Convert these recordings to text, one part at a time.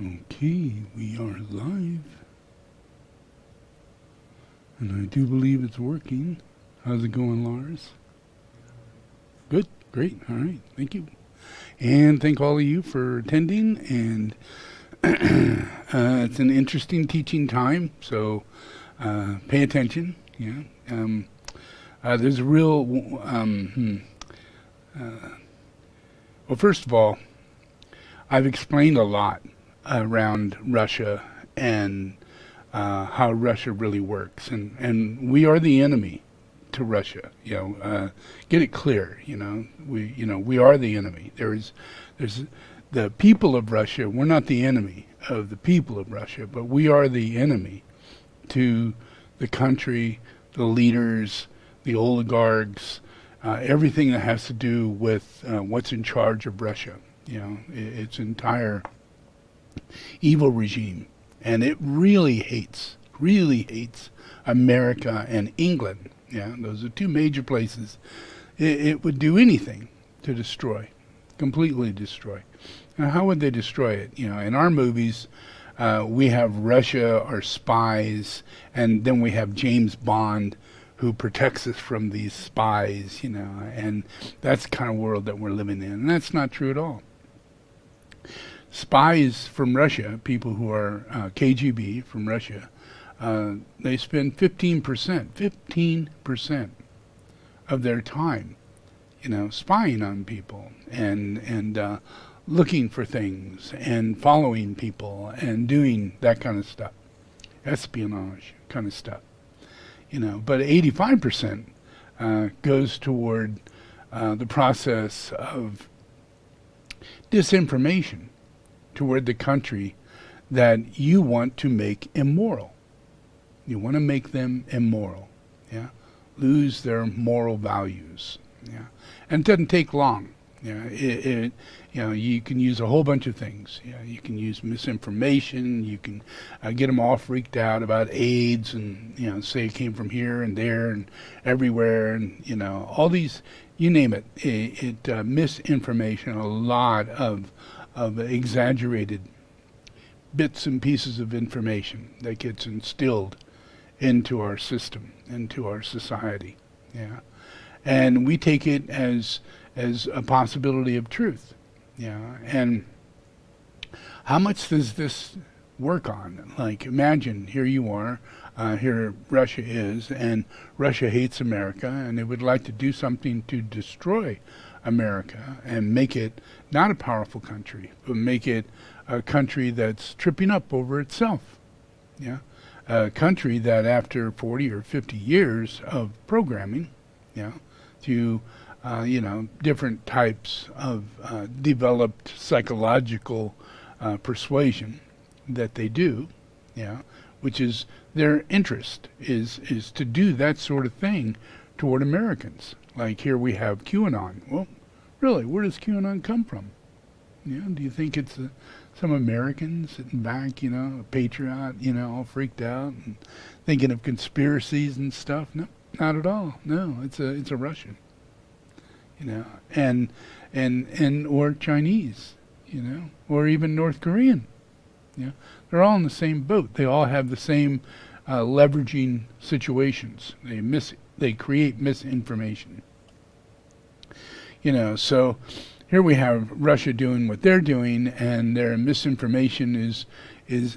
Okay, we are live. And I do believe it's working. How's it going, Lars? Good, great, all right, thank you. And thank all of you for attending. And it's an interesting teaching time, so pay attention. Yeah. There's a real... well, first of all, I've explained a lot around Russia and how Russia really works, and we are the enemy to Russia. Get it clear. We are the enemy. There's the people of Russia. We're not the enemy of the people of Russia, but we are the enemy to the country, the leaders, the oligarchs, everything that has to do with what's in charge of Russia. Its entire evil regime, and it really hates America and England. Yeah, those are two major places. It would do anything to destroy, completely destroy. Now, how would they destroy it? In our movies, we have Russia, our spies, and then we have James Bond, who protects us from these spies, and that's the kind of world that we're living in. And that's not true at all. Spies from Russia, people who are KGB from Russia, they spend 15% of their time, spying on people and looking for things and following people and doing that kind of stuff, espionage kind of stuff. But 85% goes toward the process of disinformation toward the country that you want to make immoral. You want to make them immoral, lose their moral values, and it doesn't take long. You can use a whole bunch of things. You can use misinformation. You can get them all freaked out about AIDS, and say it came from here and there and everywhere, and all these, you name it. Misinformation, a lot of exaggerated bits and pieces of information that gets instilled into our system, into our society. And we take it as a possibility of truth. And how much does this work on? Like, imagine here you are, here Russia is, and Russia hates America, and they would like to do something to destroy America and make it not a powerful country, but make it a country that's tripping up over itself. A country that after 40 or 50 years of programming, through different types of developed psychological persuasion that they do, which is their interest is to do that sort of thing toward Americans. Like here we have QAnon. Well, really, where does QAnon come from? Do you think it's some American sitting back, a patriot, all freaked out and thinking of conspiracies and stuff? No, not at all. No, it's a Russian, and or Chinese, or even North Korean. They're all in the same boat. They all have the same leveraging situations. They create misinformation. So here we have Russia doing what they're doing, and their misinformation is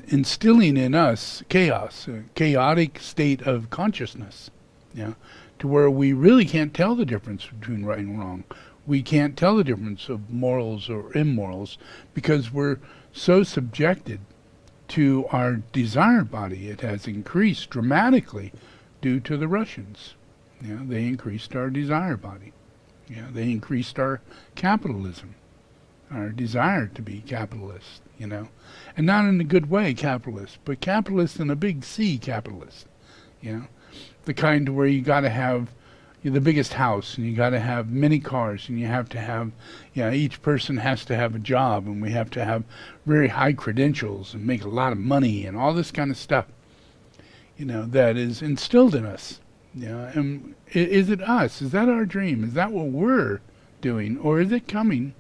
instilling in us chaos, a chaotic state of consciousness, to where we really can't tell the difference between right and wrong. We can't tell the difference of morals or immorals because we're so subjected to our desire body. It has increased dramatically due to the Russians. They increased our desire body. They increased our capitalism, our desire to be capitalist, and not in a good way capitalist, but capitalist in a big C capitalist, the kind where you got to have the biggest house, and you got to have many cars, and you have to have, each person has to have a job, and we have to have very high credentials and make a lot of money and all this kind of stuff, that is instilled in us. And is it us? Is that our dream? Is that what we're doing? Or is it coming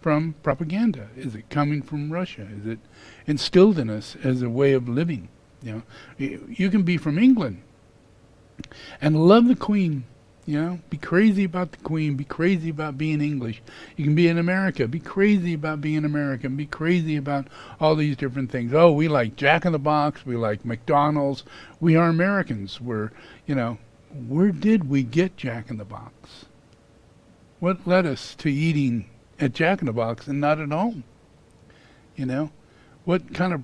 from propaganda? Is it coming from Russia? Is it instilled in us as a way of living? You can be from England and love the Queen, be crazy about the Queen, be crazy about being English. You can be in America, be crazy about being American, be crazy about all these different things. Oh, we like Jack in the Box, we like McDonald's, we are Americans. Where did we get Jack in the Box? What led us to eating at Jack in the Box and not at home? What kind of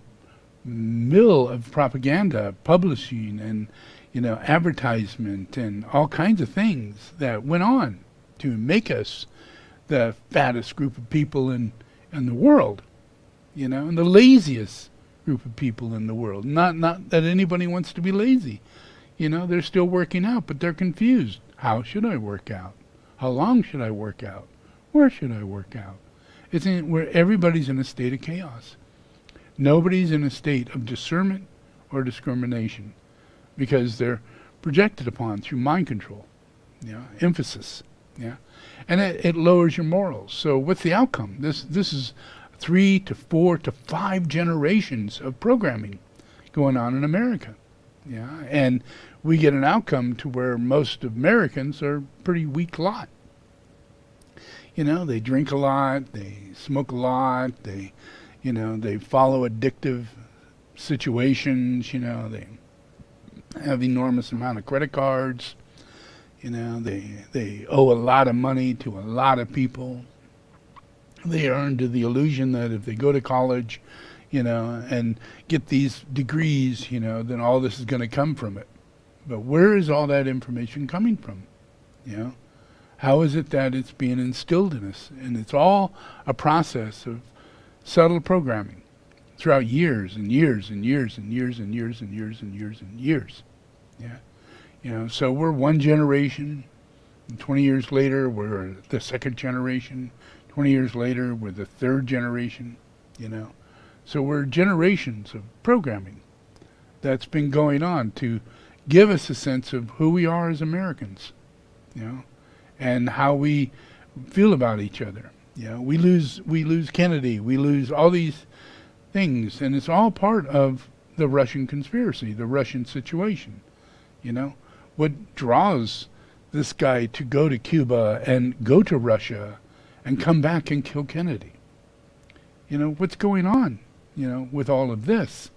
mill of propaganda, publishing, and advertisement and all kinds of things that went on to make us the fattest group of people in the world, and the laziest group of people in the world. Not that anybody wants to be lazy. They're still working out, but they're confused. How should I work out? How long should I work out? Where should I work out? It's where everybody's in a state of chaos. Nobody's in a state of discernment or discrimination, because they're projected upon through mind control, emphasis, and it lowers your morals. So what's the outcome? This is 3 to 4 to 5 generations of programming going on in America, and we get an outcome to where most Americans are pretty weak lot. They drink a lot, they smoke a lot, they follow addictive situations, they have enormous amount of credit cards, they owe a lot of money to a lot of people. They are under the illusion that if they go to college, and get these degrees, then all this is going to come from it. But where is all that information coming from? How is it that it's being instilled in us? And it's all a process of subtle programming throughout years and years and years and years and years and years and years and years. So we're one generation, and 20 years later we're the second generation, 20 years later we're the third generation, So we're generations of programming that's been going on to give us a sense of who we are as Americans, and how we feel about each other. We lose Kennedy, we lose all these things, and it's all part of the Russian conspiracy, the Russian situation. What draws this guy to go to Cuba and go to Russia and come back and kill Kennedy? What's going on, with all of this,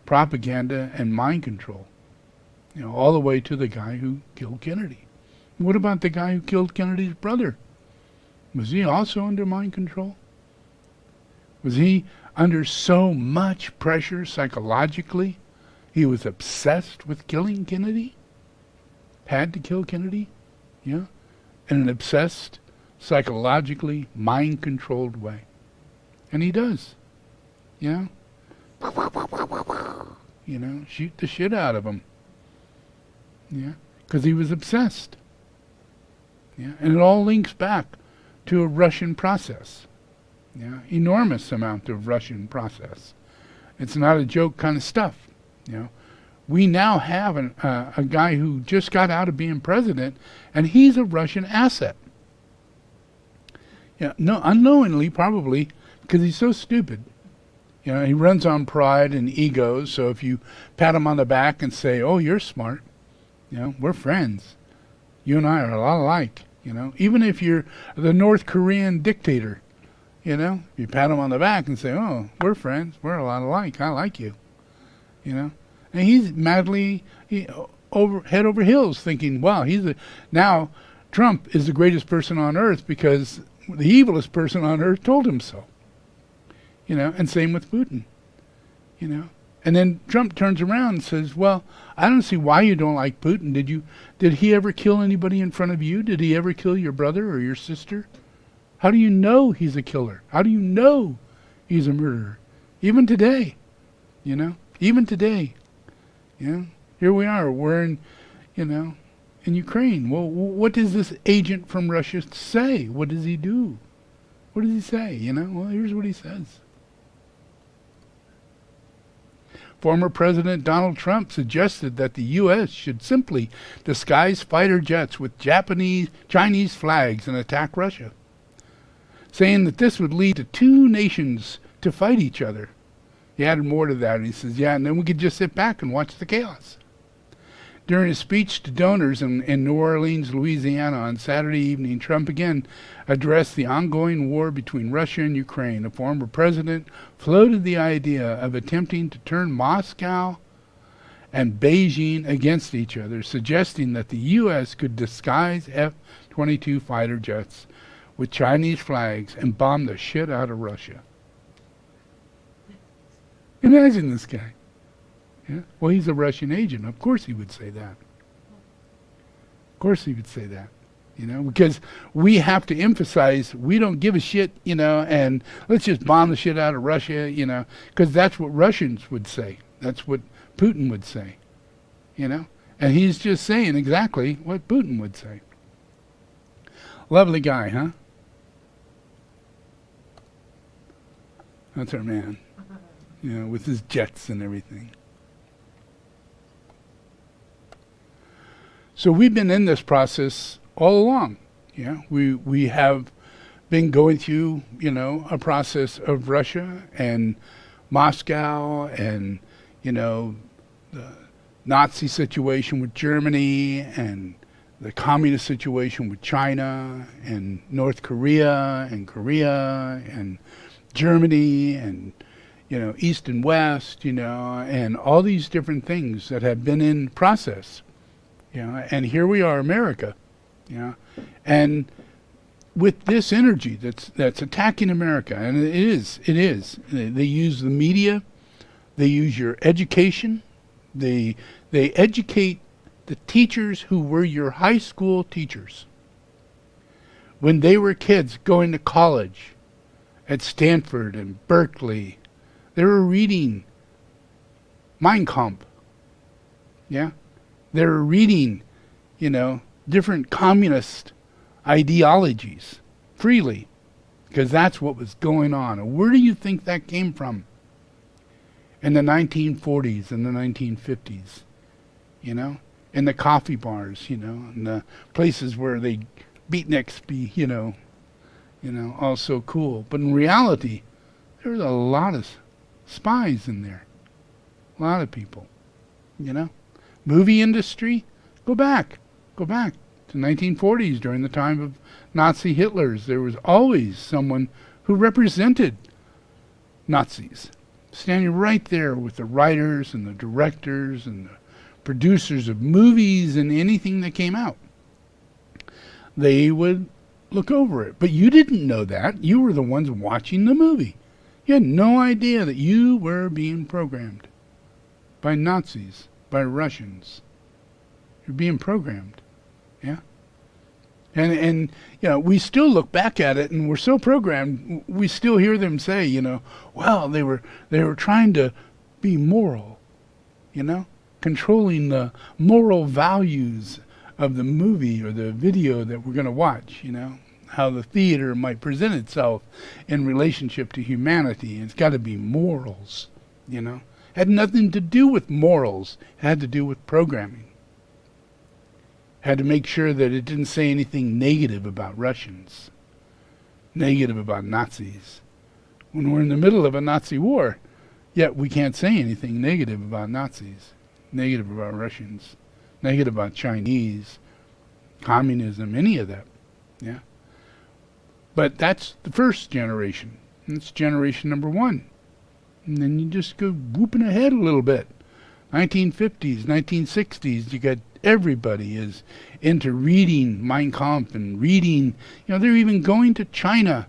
propaganda and mind control, all the way to the guy who killed Kennedy. What about the guy who killed Kennedy's brother? Was he also under mind control? Was he under so much pressure psychologically? He was obsessed with killing Kennedy? Had to kill Kennedy? In an obsessed, psychologically mind-controlled way. And he does. Shoot the shit out of him. Because he was obsessed. And it all links back to a Russian process. Enormous amount of Russian process. It's not a joke kind of stuff. We now have a guy who just got out of being president, and he's a Russian asset. Unknowingly, probably, because he's so stupid. He runs on pride and ego, so if you pat him on the back and say, oh, you're smart, we're friends. You and I are a lot alike, Even if you're the North Korean dictator, you pat him on the back and say, oh, we're friends, we're a lot alike, I like you, And he's madly head over heels thinking, wow, now Trump is the greatest person on earth because the evilest person on earth told him so. And same with Putin, And then Trump turns around and says, well, I don't see why you don't like Putin. Did he ever kill anybody in front of you? Did he ever kill your brother or your sister? How do you know he's a killer? How do you know he's a murderer? Even today, even today, here we are, we're in Ukraine. Well, what does this agent from Russia say? What does he do? What does he say? Well, here's what he says. Former President Donald Trump suggested that the U.S. should simply disguise fighter jets with Chinese flags and attack Russia. saying that this would lead to two nations to fight each other. He added more to that. He says, yeah, and then we could just sit back and watch the chaos. During his speech to donors in New Orleans, Louisiana on Saturday evening, Trump again addressed the ongoing war between Russia and Ukraine. The former president floated the idea of attempting to turn Moscow and Beijing against each other, suggesting that the U.S. could disguise F-22 fighter jets with Chinese flags and bomb the shit out of Russia. Imagine this guy. Yeah? Well, he's a Russian agent. Of course he would say that. Of course he would say that. Because we have to emphasize we don't give a shit, and let's just bomb the shit out of Russia, because that's what Russians would say. That's what Putin would say, And he's just saying exactly what Putin would say. Lovely guy, huh? That's our man, with his jets and everything. So we've been in this process all along. Yeah, we have been going through, a process of Russia and Moscow and, the Nazi situation with Germany and the communist situation with China and North Korea and Germany and, East and West, and all these different things that have been in process. And here we are, America, and with this energy that's attacking America, and it is. They use the media, they use your education, they educate the teachers who were your high school teachers. When they were kids going to college at Stanford and Berkeley, they were reading Mein Kampf, They were reading, different communist ideologies freely, because that's what was going on. And where do you think that came from? In the 1940s and the 1950s, in the coffee bars, in the places where they beatniks be, all so cool. But in reality, there was a lot of spies in there. A lot of people, Movie industry, go back to 1940s during the time of Nazi Hitlers. There was always someone who represented Nazis, standing right there with the writers and the directors and the producers of movies and anything that came out. They would look over it. But you didn't know that. You were the ones watching the movie. You had no idea that you were being programmed by Nazis, by Russians. You're being programmed. Yeah? And we still look back at it and we're so programmed, we still hear them say, well, they were trying to be moral, controlling the moral values of the movie or the video that we're going to watch, how the theater might present itself in relationship to humanity. It's got to be morals, Had nothing to do with morals. It had to do with programming. Had to make sure that it didn't say anything negative about Russians, negative about Nazis. When we're in the middle of a Nazi war, yet we can't say anything negative about Nazis, negative about Russians, negative about Chinese, communism, any of that. Yeah. But that's the first generation. That's generation number one. And then you just go whooping ahead a little bit. 1950s, 1960s, you got everybody is into reading Mein Kampf and reading, they're even going to China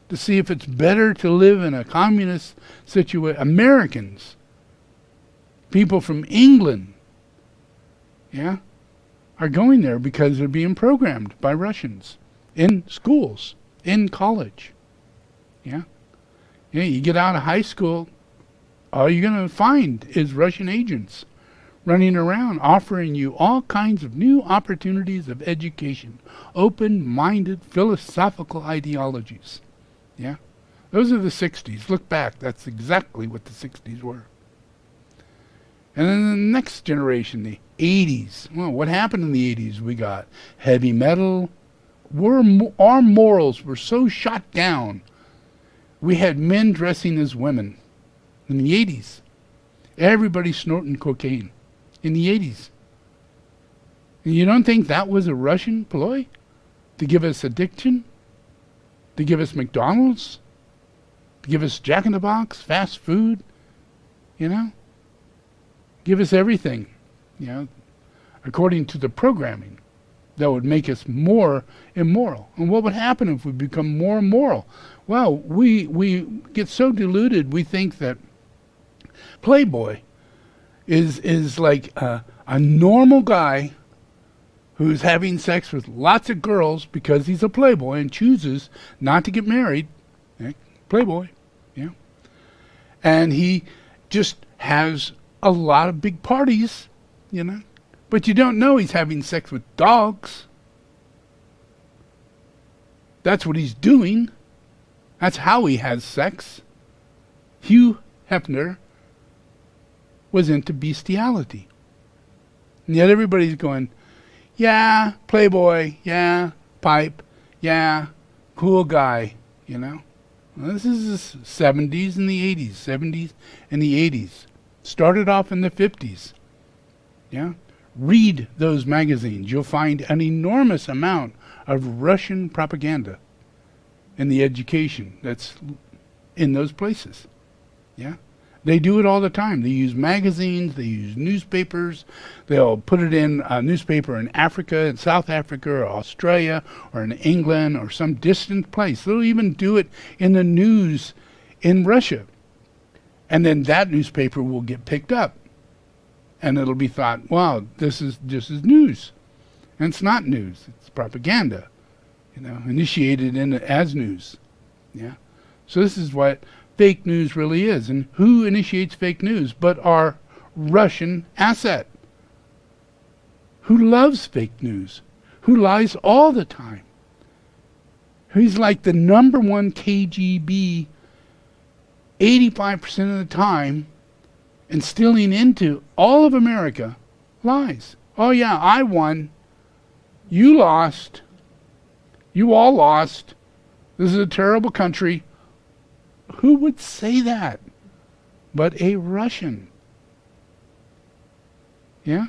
to see if it's better to live in a communist situation. Americans, people from England, are going there because they're being programmed by Russians in schools, in college. You get out of high school, all you're going to find is Russian agents running around offering you all kinds of new opportunities of education, open-minded philosophical ideologies. Those are the 60s. Look back, that's exactly what the 60s were. And then the next generation, the 80s. Well, what happened in the 80s? We got heavy metal, Our morals were so shot down. We had men dressing as women in the 80s. Everybody snorting cocaine in the 80s. And you don't think that was a Russian ploy? To give us addiction? To give us McDonald's? To give us Jack in the Box, fast food? You know? Give us everything, you know, according to the programming that would make us more immoral. And what would happen if we become more immoral? Well, we get so deluded, we think that Playboy is like a normal guy who's having sex with lots of girls because he's a playboy and chooses not to get married. Playboy, yeah. And he just has a lot of big parties, you know. But you don't know he's having sex with dogs. That's what he's doing. That's how he has sex. Hugh Hefner was into bestiality. And yet everybody's going, yeah, playboy, yeah, pipe, yeah, cool guy, you know. Well, this is the 70s and the 80s, 70s and the 80s. Started off in the 50s, yeah. Read those magazines. You'll find an enormous amount of Russian propaganda in the education that's in those places. Yeah? They do it all the time. They use magazines, they use newspapers. They'll put it in a newspaper in Africa, in South Africa, or Australia, or in England, or some distant place. They'll even do it in the news in Russia. And then that newspaper will get picked up. And it'll be thought, wow, this is news. And it's not news. It's propaganda, you know, initiated in as news. Yeah. So this is what fake news really is. And who initiates fake news but our Russian asset? Who loves fake news? Who lies all the time? He's like the number one KGB 85% of the time, instilling into all of America lies. Oh yeah, I won. You lost. You all lost. This is a terrible country. Who would say that but a Russian? Yeah?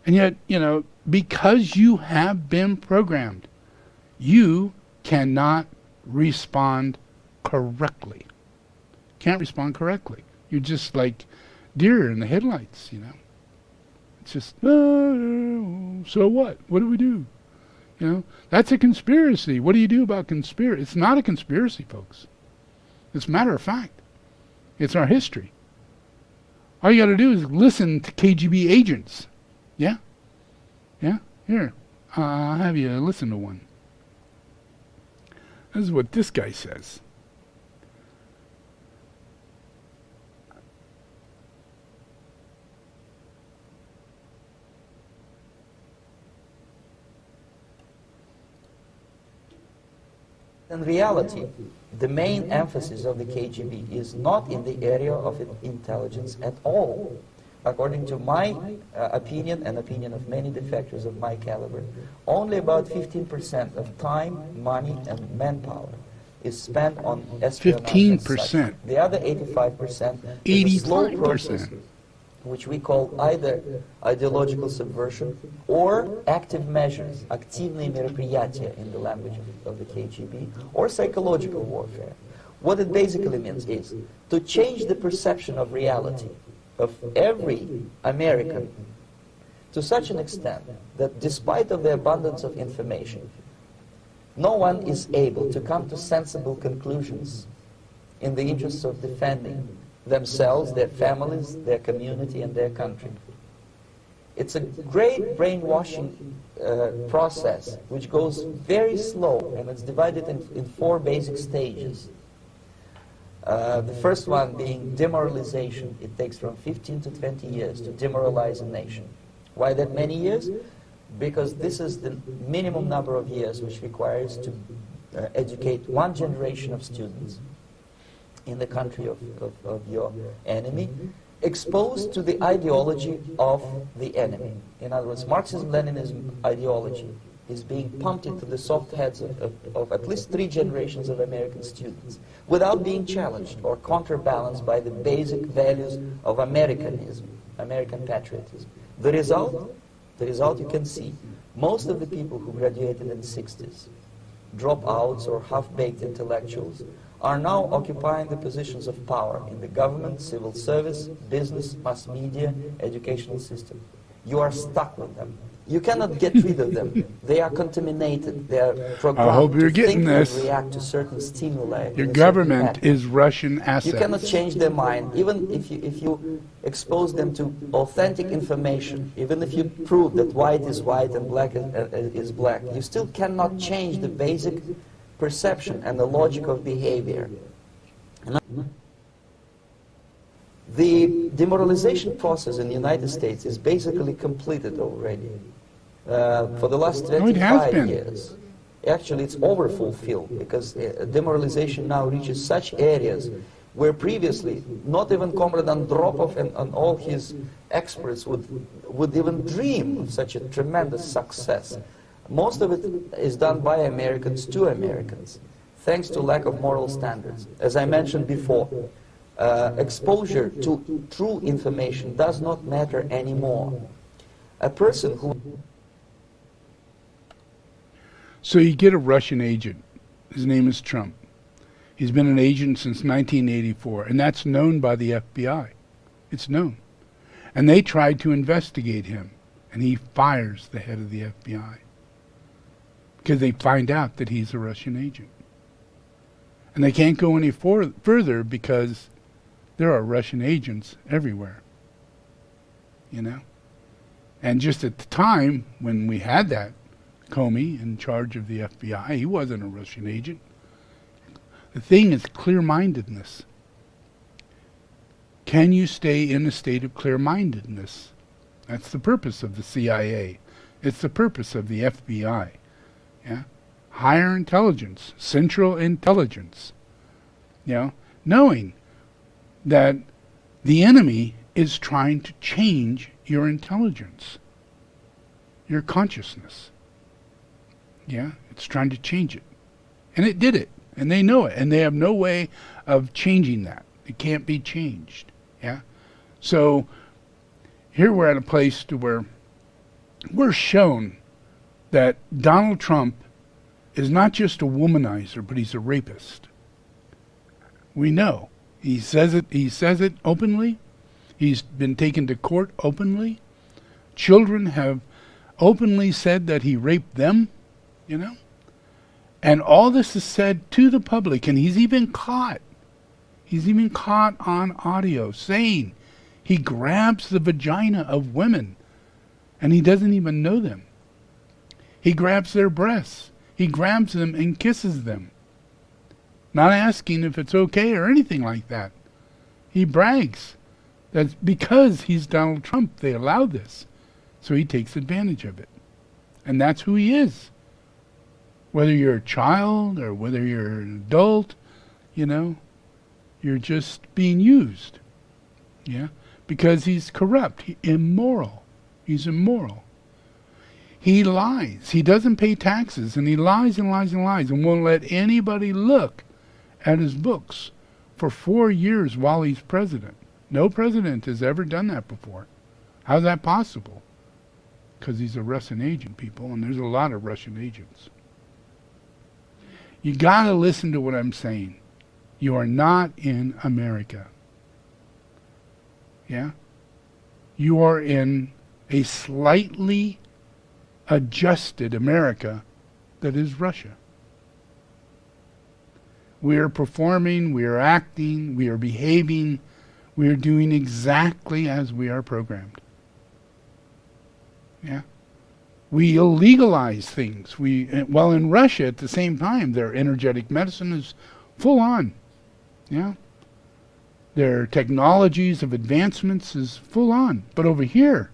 And yet, you know, because you have been programmed, you cannot respond correctly. Can't respond correctly. You're just like deer in the headlights, you know. It's just, so what? What do we do? You know, that's a conspiracy. What do you do about conspiracy? It's not a conspiracy, folks. It's a matter of fact. It's our history. All you got to do is listen to KGB agents. Yeah? Yeah? Here, I'll have you listen to one. This is what this guy says. In reality, the main emphasis of the KGB is not in the area of intelligence at all. According to my opinion and opinion of many defectors of my caliber, only about 15% of time, money, and manpower is spent on espionage. 15%. The other 85% is a slow process, which we call either ideological subversion or active measures, активные мероприятия in the language of the KGB, or psychological warfare. What it basically means is to change the perception of reality of every American to such an extent that despite of the abundance of information, no one is able to come to sensible conclusions in the interests of defending themselves, their families, their community, and their country. It's a great brainwashing process which goes very slow, and it's divided in 4 basic stages. The first one being demoralization. It takes from 15 to 20 years to demoralize a nation. Why that many years? Because this is the minimum number of years which requires to educate one generation of students in the country of your enemy, exposed to the ideology of the enemy. In other words, Marxism-Leninism ideology is being pumped into the soft heads of at least 3 generations of American students without being challenged or counterbalanced by the basic values of Americanism, American patriotism. The result you can see. Most of the people who graduated in the 60s, dropouts or half-baked intellectuals, are now occupying the positions of power in the government, civil service, business, mass media, educational system. You are stuck with them. You cannot get rid of them. They are contaminated. They are programmed I hope you're to getting think this. and react to certain stimuli. Your in a government certain pattern. is Russian assets. You cannot change their mind, even if you expose them to authentic information, even if you prove that white is white and black is black, you still cannot change the basic perception and the logic of behavior. The demoralization process in the United States is basically completed already. For the last 25 years. Actually, it's overfulfilled because demoralization now reaches such areas where previously not even Comrade Andropov and all his experts would even dream of such a tremendous success. Most of it is done by Americans to Americans, thanks to lack of moral standards. As I mentioned before, exposure to true information does not matter anymore. A person who... So you get a Russian agent. His name is Trump. He's been an agent since 1984, and that's known by the FBI. It's known. And they tried to investigate him, and he fires the head of the FBI because they find out that he's a Russian agent. And they can't go any further because there are Russian agents everywhere, you know. And just at the time when we had that Comey in charge of the FBI, he wasn't a Russian agent. The thing is clear-mindedness. Can you stay in a state of clear-mindedness? That's the purpose of the CIA. It's the purpose of the FBI. Yeah? Higher intelligence, central intelligence. You know, knowing that the enemy is trying to change your intelligence, your consciousness. Yeah, it's trying to change it. And it did it. And they know it. And they have no way of changing that. It can't be changed. Yeah. So here we're at a place to where we're shown that Donald Trump is not just a womanizer, but he's a rapist. We know. He says it openly. He's been taken to court openly. Children have openly said that he raped them. You know? And all this is said to the public, and he's even caught on audio saying he grabs the vagina of women, and he doesn't even know them. He grabs their breasts. He grabs them and kisses them, not asking if it's okay or anything like that. He brags that because he's Donald Trump, they allow this. So he takes advantage of it. And that's who he is. Whether you're a child or whether you're an adult, you know, you're just being used. Yeah? Because he's corrupt, immoral. He's immoral. He lies. He doesn't pay taxes, and he lies and lies and lies and won't let anybody look at his books for 4 years while he's president. No president has ever done that before. How's that possible? Because he's a Russian agent, people, and there's a lot of Russian agents. You gotta listen to what I'm saying. You are not in America. Yeah? You are in a slightly adjusted America that is Russia. We are performing, we are acting, we are behaving, we are doing exactly as we are programmed. Yeah? We illegalize things. Well, in Russia at the same time, their energetic medicine is full on. Yeah? Their technologies of advancements is full on. But over here,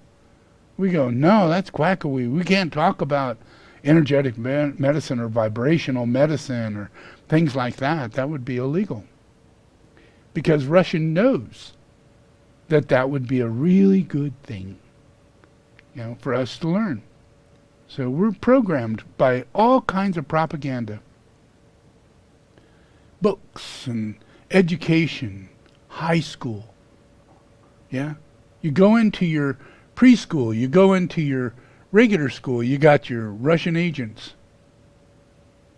we go, no, that's quackery. We can't talk about energetic medicine or vibrational medicine or things like that. That would be illegal. Because Russia knows that that would be a really good thing, you know, for us to learn. So we're programmed by all kinds of propaganda. Books and education, high school. Yeah? You go into your preschool, you go into your regular school, you got your Russian agents.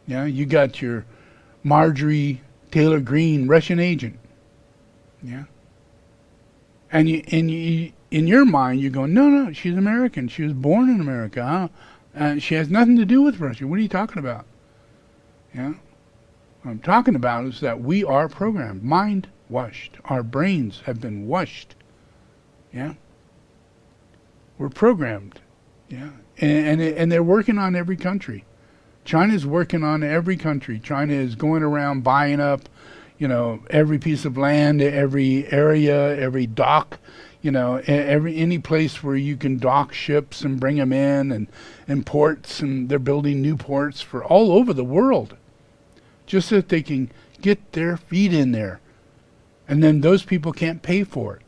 Yeah? You got your Marjorie Taylor Greene Russian agent. Yeah? And you in your mind, you're going, no, she's American. She was born in America. She has nothing to do with Russia. What are you talking about? Yeah? What I'm talking about is that we are programmed, mind washed. Our brains have been washed. Yeah? We're programmed. Yeah? And they're working on every country. China's working on every country. China is going around buying up, every piece of land, every area, every dock, any place where you can dock ships and bring them in, and ports, and they're building new ports for all over the world, just so that they can get their feet in there. And then those people can't pay for it.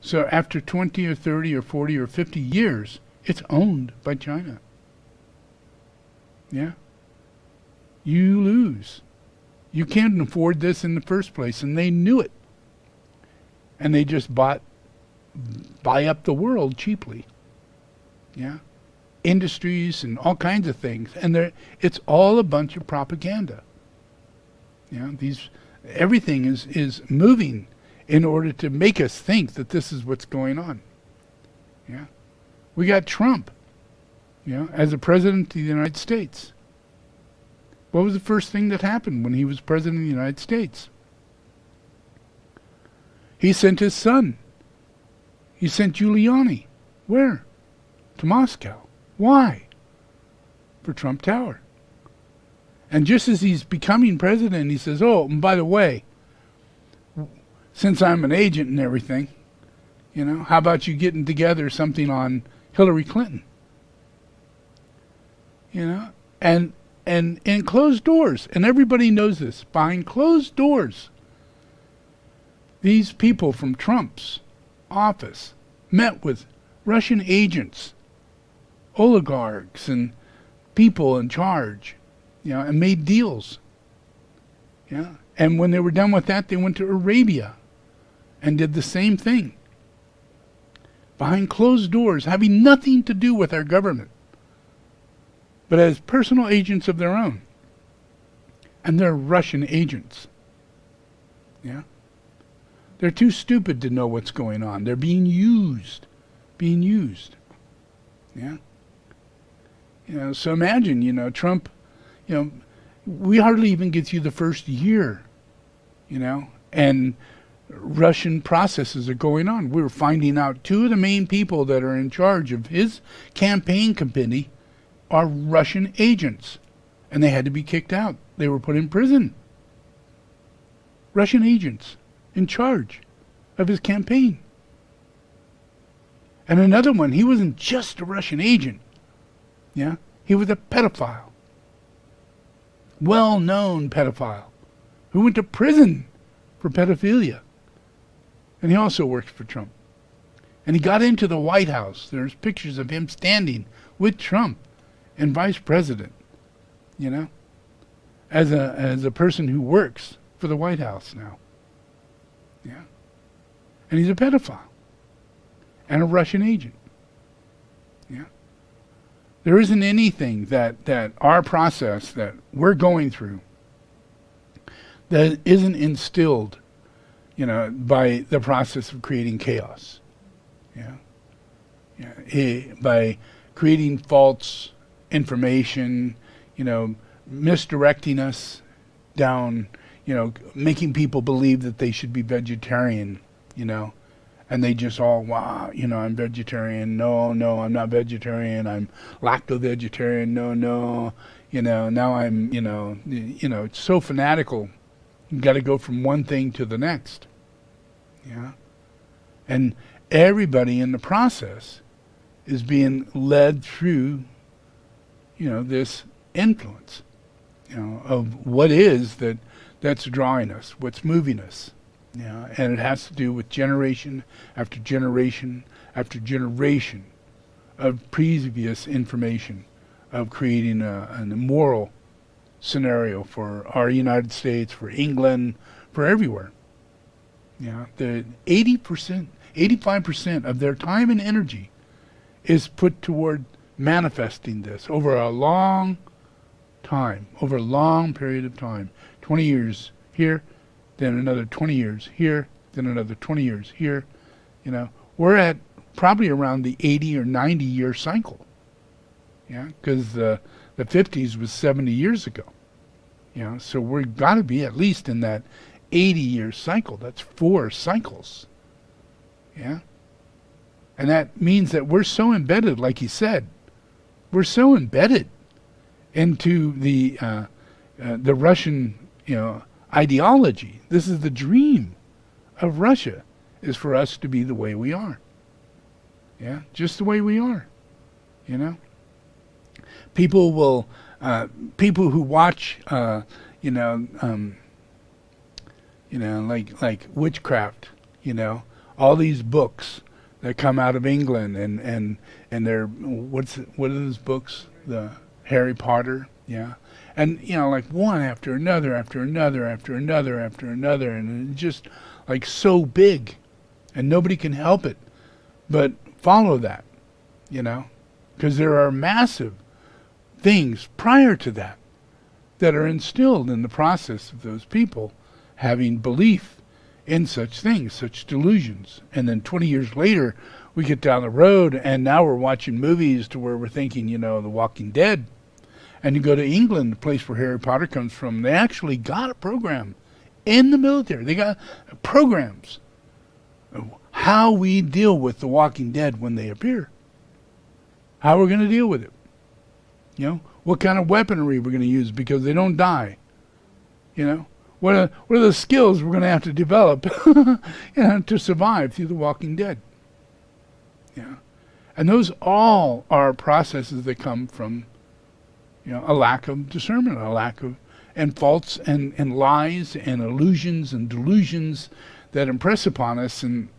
So after 20 or 30 or 40 or 50 years, it's owned by China. Yeah? You lose. You can't afford this in the first place, and they knew it. And they just buy up the world cheaply. Yeah? Industries and all kinds of things. And it's all a bunch of propaganda. Yeah? Everything is moving in order to make us think that this is what's going on. Yeah? We got Trump, as a president of the United States. What was the first thing that happened when he was president of the United States? He sent his son. He sent Giuliani. Where? To Moscow. Why? For Trump Tower. And just as he's becoming president, he says, oh, and by the way, since I'm an agent and everything, how about you getting together something on Hillary Clinton? And in closed doors, and everybody knows this, behind closed doors, these people from Trump's office met with Russian agents, oligarchs, and people in charge, and made deals. Yeah, and when they were done with that, they went to Arabia and did the same thing. Behind closed doors, having nothing to do with our government, but as personal agents of their own. And they're Russian agents. Yeah? They're too stupid to know what's going on. They're being used. Yeah? So imagine, Trump, we hardly even get through the first year, and Russian processes are going on. We're finding out two of the main people that are in charge of his campaign committee are Russian agents, and they had to be kicked out. They were put in prison. Russian agents in charge of his campaign. And another one, he wasn't just a Russian agent. Yeah? He was a pedophile. Well-known pedophile who went to prison for pedophilia. And he also worked for Trump. And he got into the White House. There's pictures of him standing with Trump and vice president, as a person who works for the White House now. Yeah. And he's a pedophile and a Russian agent. Yeah. There isn't anything that our process that we're going through that isn't instilled, by the process of creating chaos. Yeah. Yeah. By creating false information, misdirecting us down, making people believe that they should be vegetarian, and they just all, wow, I'm vegetarian. No, I'm not vegetarian. I'm lacto-vegetarian. No, now I'm, it's so fanatical. You got to go from one thing to the next. Yeah. And everybody in the process is being led through, this influence, of what is that's drawing us, what's moving us. Yeah, and it has to do with generation after generation after generation of previous information, of creating an immoral scenario for our United States, for England, for everywhere. Yeah, the 80%, 85% of their time and energy is put toward manifesting this over a long time, over a long period of time. 20 years here, then another 20 years here, then another 20 years here. You know, we're at probably around the 80 or 90 year cycle. Yeah, because the 50s was 70 years ago. You know, so we've got to be at least in that 80-year cycle. That's 4 cycles. Yeah? And that means that we're so embedded, like he said, we're so embedded into the Russian, ideology. This is the dream of Russia, is for us to be the way we are. Yeah? Just the way we are. You know? People will, people who watch, like witchcraft, all these books that come out of England, and they're, what are those books? The Harry Potter, yeah, and like one after another, after another, after another, after another, and it's just like so big, and nobody can help it but follow that, because there are massive things prior to that are instilled in the process of those people having belief in such things, such delusions. And then 20 years later, we get down the road, and now we're watching movies to where we're thinking, The Walking Dead. And you go to England, the place where Harry Potter comes from, they actually got a program in the military. They got programs of how we deal with the Walking Dead when they appear. How we're going to deal with it. What kind of weaponry we're going to use because they don't die. What are the skills we're going to have to develop to survive through the Walking Dead. Yeah. And those all are processes that come from a lack of discernment, a lack of, and faults and lies and illusions and delusions that impress upon us. And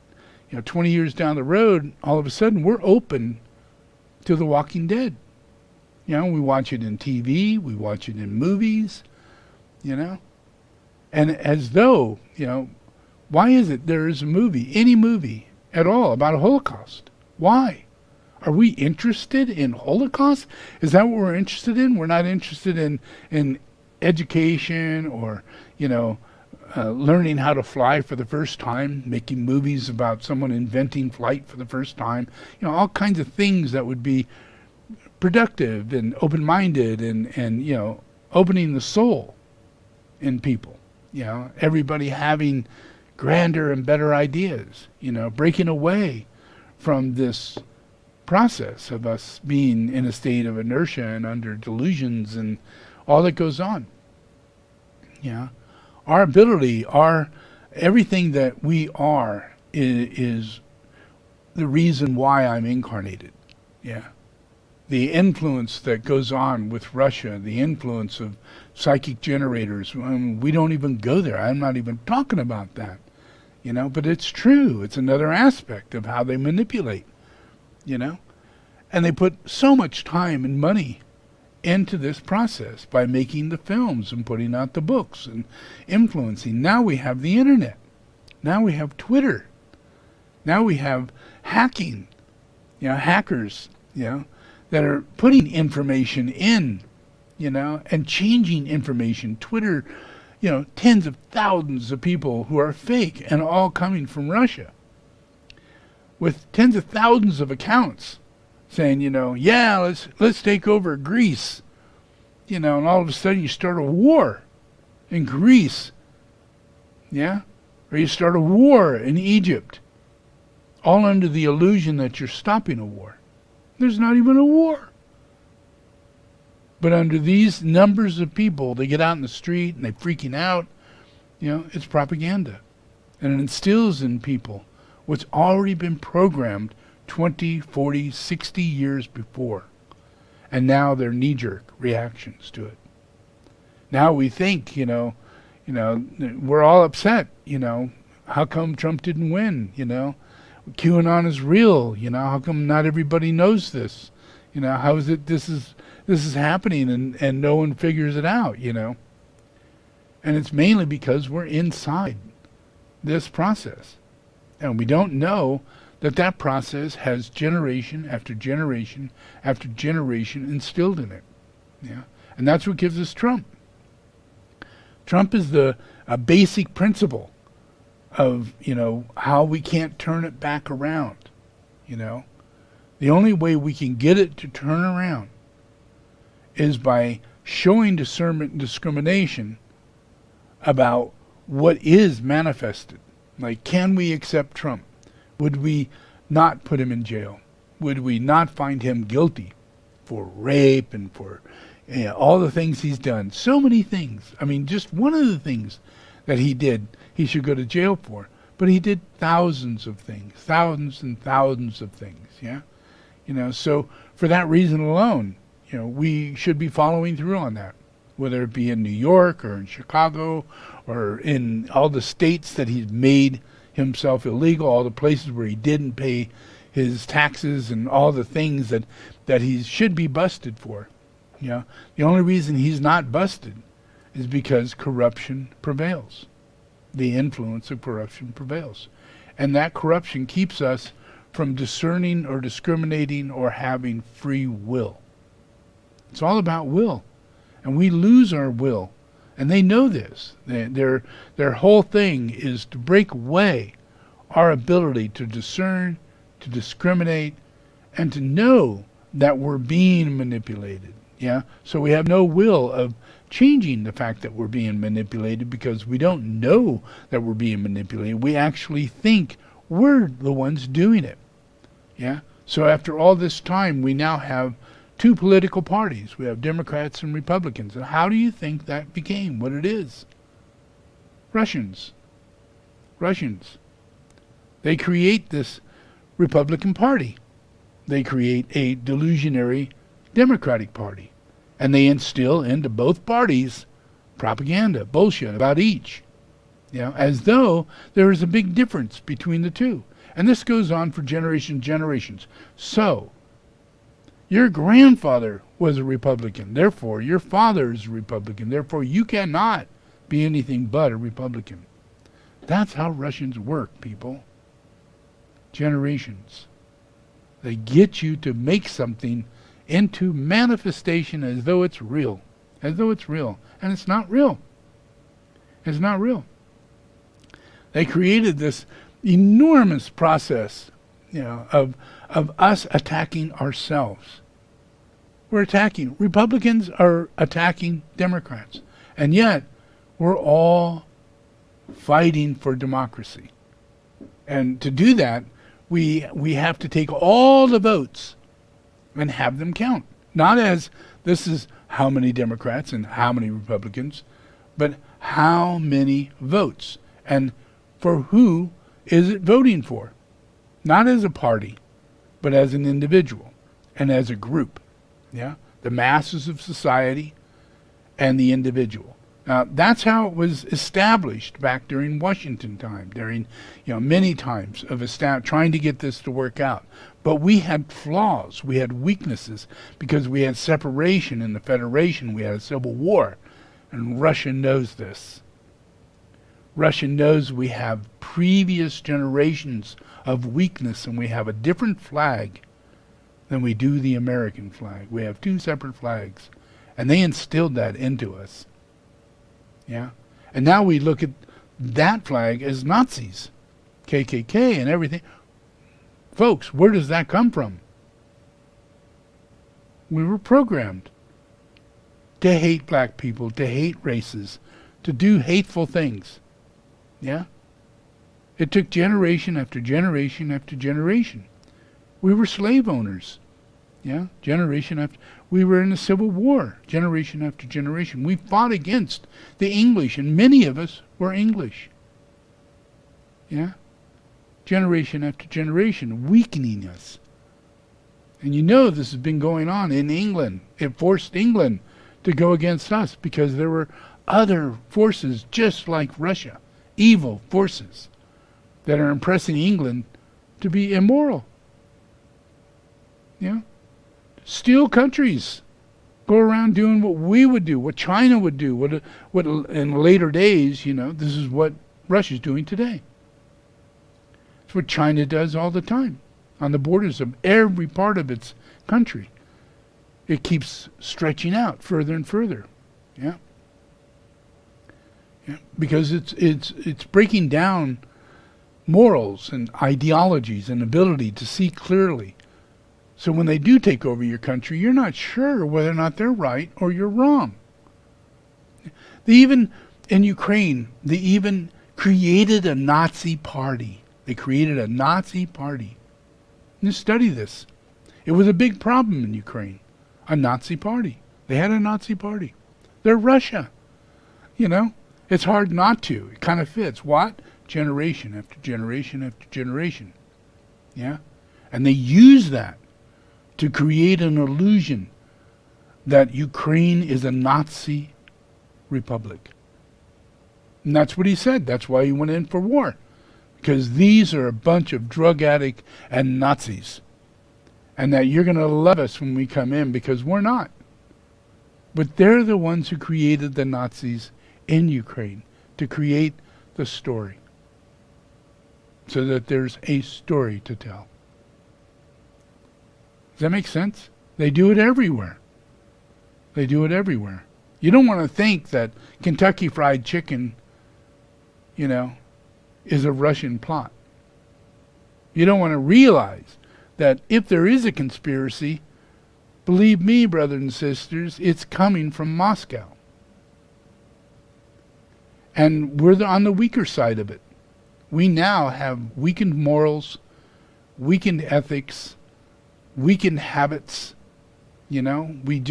20 years down the road, all of a sudden we're open to the Walking Dead. We watch it in TV, we watch it in movies, and as though, why is it there is a movie, any movie at all, about a Holocaust? Why? Are we interested in Holocaust? Is that what we're interested in? We're not interested in education or, learning how to fly for the first time, making movies about someone inventing flight for the first time, all kinds of things that would be productive and open-minded and opening the soul in people. Everybody having grander and better ideas, breaking away from this process of us being in a state of inertia and under delusions and all that goes on. Our ability, everything that we are is the reason why I'm incarnated. The influence that goes on with Russia, the influence of psychic generators, we don't even go there. I'm not even talking about that, but it's true. It's another aspect of how they manipulate, and they put so much time and money into this process by making the films and putting out the books and influencing. Now we have the internet. Now we have Twitter. Now we have hacking, hackers, that are putting information in, and changing information. Twitter, tens of thousands of people who are fake and all coming from Russia with tens of thousands of accounts saying, let's take over Greece, and all of a sudden you start a war in Greece, or you start a war in Egypt, all under the illusion that you're stopping a war. There's not even a war. But under these numbers of people, they get out in the street and they're freaking out. It's propaganda. And it instills in people what's already been programmed 20, 40, 60 years before. And now they're knee-jerk reactions to it. Now we think, we're all upset, how come Trump didn't win, QAnon is real. How come not everybody knows this? How is it this is happening and no one figures it out? And it's mainly because we're inside this process, and we don't know that process has generation after generation after generation instilled in it. And that's what gives us Trump. Trump is a basic principle of how we can't turn it back around. The only way we can get it to turn around is by showing discernment and discrimination about what is manifested. Like, can we accept Trump? Would we not put him in jail? Would we not find him guilty for rape and for all the things he's done? So many things. I mean, just one of the things that he did, he should go to jail for. But he did thousands of things, thousands and thousands of things, yeah? So for that reason alone, we should be following through on that, whether it be in New York or in Chicago or in all the states that he's made himself illegal, all the places where he didn't pay his taxes and all the things that he should be busted for. The only reason he's not busted is because corruption prevails. The influence of corruption prevails. And that corruption keeps us from discerning or discriminating or having free will. It's all about will. And we lose our will. And they know this. Their whole thing is to break away our ability to discern, to discriminate, and to know that we're being manipulated. Yeah? So we have no will of changing the fact that we're being manipulated because we don't know that we're being manipulated. We actually think we're the ones doing it. Yeah? So after all this time, we now have two political parties. We have Democrats and Republicans. And how do you think that became what it is? Russians. They create this Republican Party. They create a delusionary Democratic Party. And they instill into both parties propaganda, bullshit about each. As though there is a big difference between the two. And this goes on for generations. So, your grandfather was a Republican. Therefore, your father is a Republican. Therefore, you cannot be anything but a Republican. That's how Russians work, people. Generations. They get you to make something into manifestation as though it's real. And it's not real. They created this enormous process, of us attacking ourselves. We're attacking. Republicans are attacking Democrats. And yet, we're all fighting for democracy. And to do that, we have to take all the votes and have them count. Not as this is how many Democrats and how many Republicans, but how many votes. And for who is it voting for? Not as a party, but as an individual and as a group. Yeah? The masses of society and the individual. That's how it was established back during Washington time, during many times of trying to get this to work out. But we had flaws, we had weaknesses, because we had separation in the Federation, we had a civil war, and Russia knows this. Russia knows we have previous generations of weakness, and we have a different flag than we do the American flag. We have two separate flags, and they instilled that into us. Yeah, and now we look at that flag as Nazis, KKK and everything. Folks, where does that come from? We were programmed to hate black people, to hate races, to do hateful things. Yeah? It took generation after generation after generation. We were slave owners. Yeah? Generation after. We were in a civil war, generation after generation. We fought against the English, and many of us were English. Yeah? Generation after generation, weakening us. And this has been going on in England. It forced England to go against us because there were other forces just like Russia, evil forces, that are impressing England to be immoral. Yeah? Steal countries. Go around doing what we would do, what China would do, what in later days, this is what Russia's doing today. It's what China does all the time on the borders of every part of its country. It keeps stretching out further and further. Yeah. Yeah. Because it's breaking down morals and ideologies and ability to see clearly. So when they do take over your country, you're not sure whether or not they're right or you're wrong. They even, in Ukraine, they even created a Nazi party. They created a Nazi party. You study this. It was a big problem in Ukraine. A Nazi party. They had a Nazi party. They're Russia. It's hard not to. It kind of fits. What? Generation after generation after generation. Yeah? And they use that to create an illusion that Ukraine is a Nazi republic. And that's what he said. That's why he went in for war. Because these are a bunch of drug addicts and Nazis. And that you're going to love us when we come in, because we're not. But they're the ones who created the Nazis in Ukraine to create the story. So that there's a story to tell. Does that make sense? They do it everywhere. They do it everywhere. You don't want to think that Kentucky Fried Chicken, is a Russian plot. You don't want to realize that if there is a conspiracy, believe me, brothers and sisters, it's coming from Moscow. And we're on the weaker side of it. We now have weakened morals, weakened ethics, weakened habits. We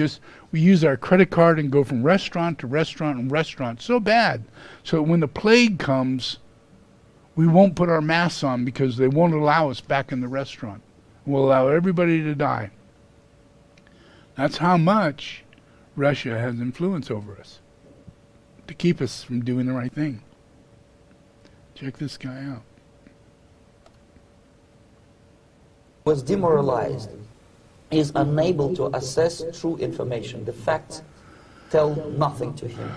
use our credit card and go from restaurant to restaurant and restaurant so bad. So when the plague comes, we won't put our masks on because they won't allow us back in the restaurant. We'll allow everybody to die. That's how much Russia has influence over us to keep us from doing the right thing. Check this guy out. Was demoralized, is unable to assess true information. The facts tell nothing to him.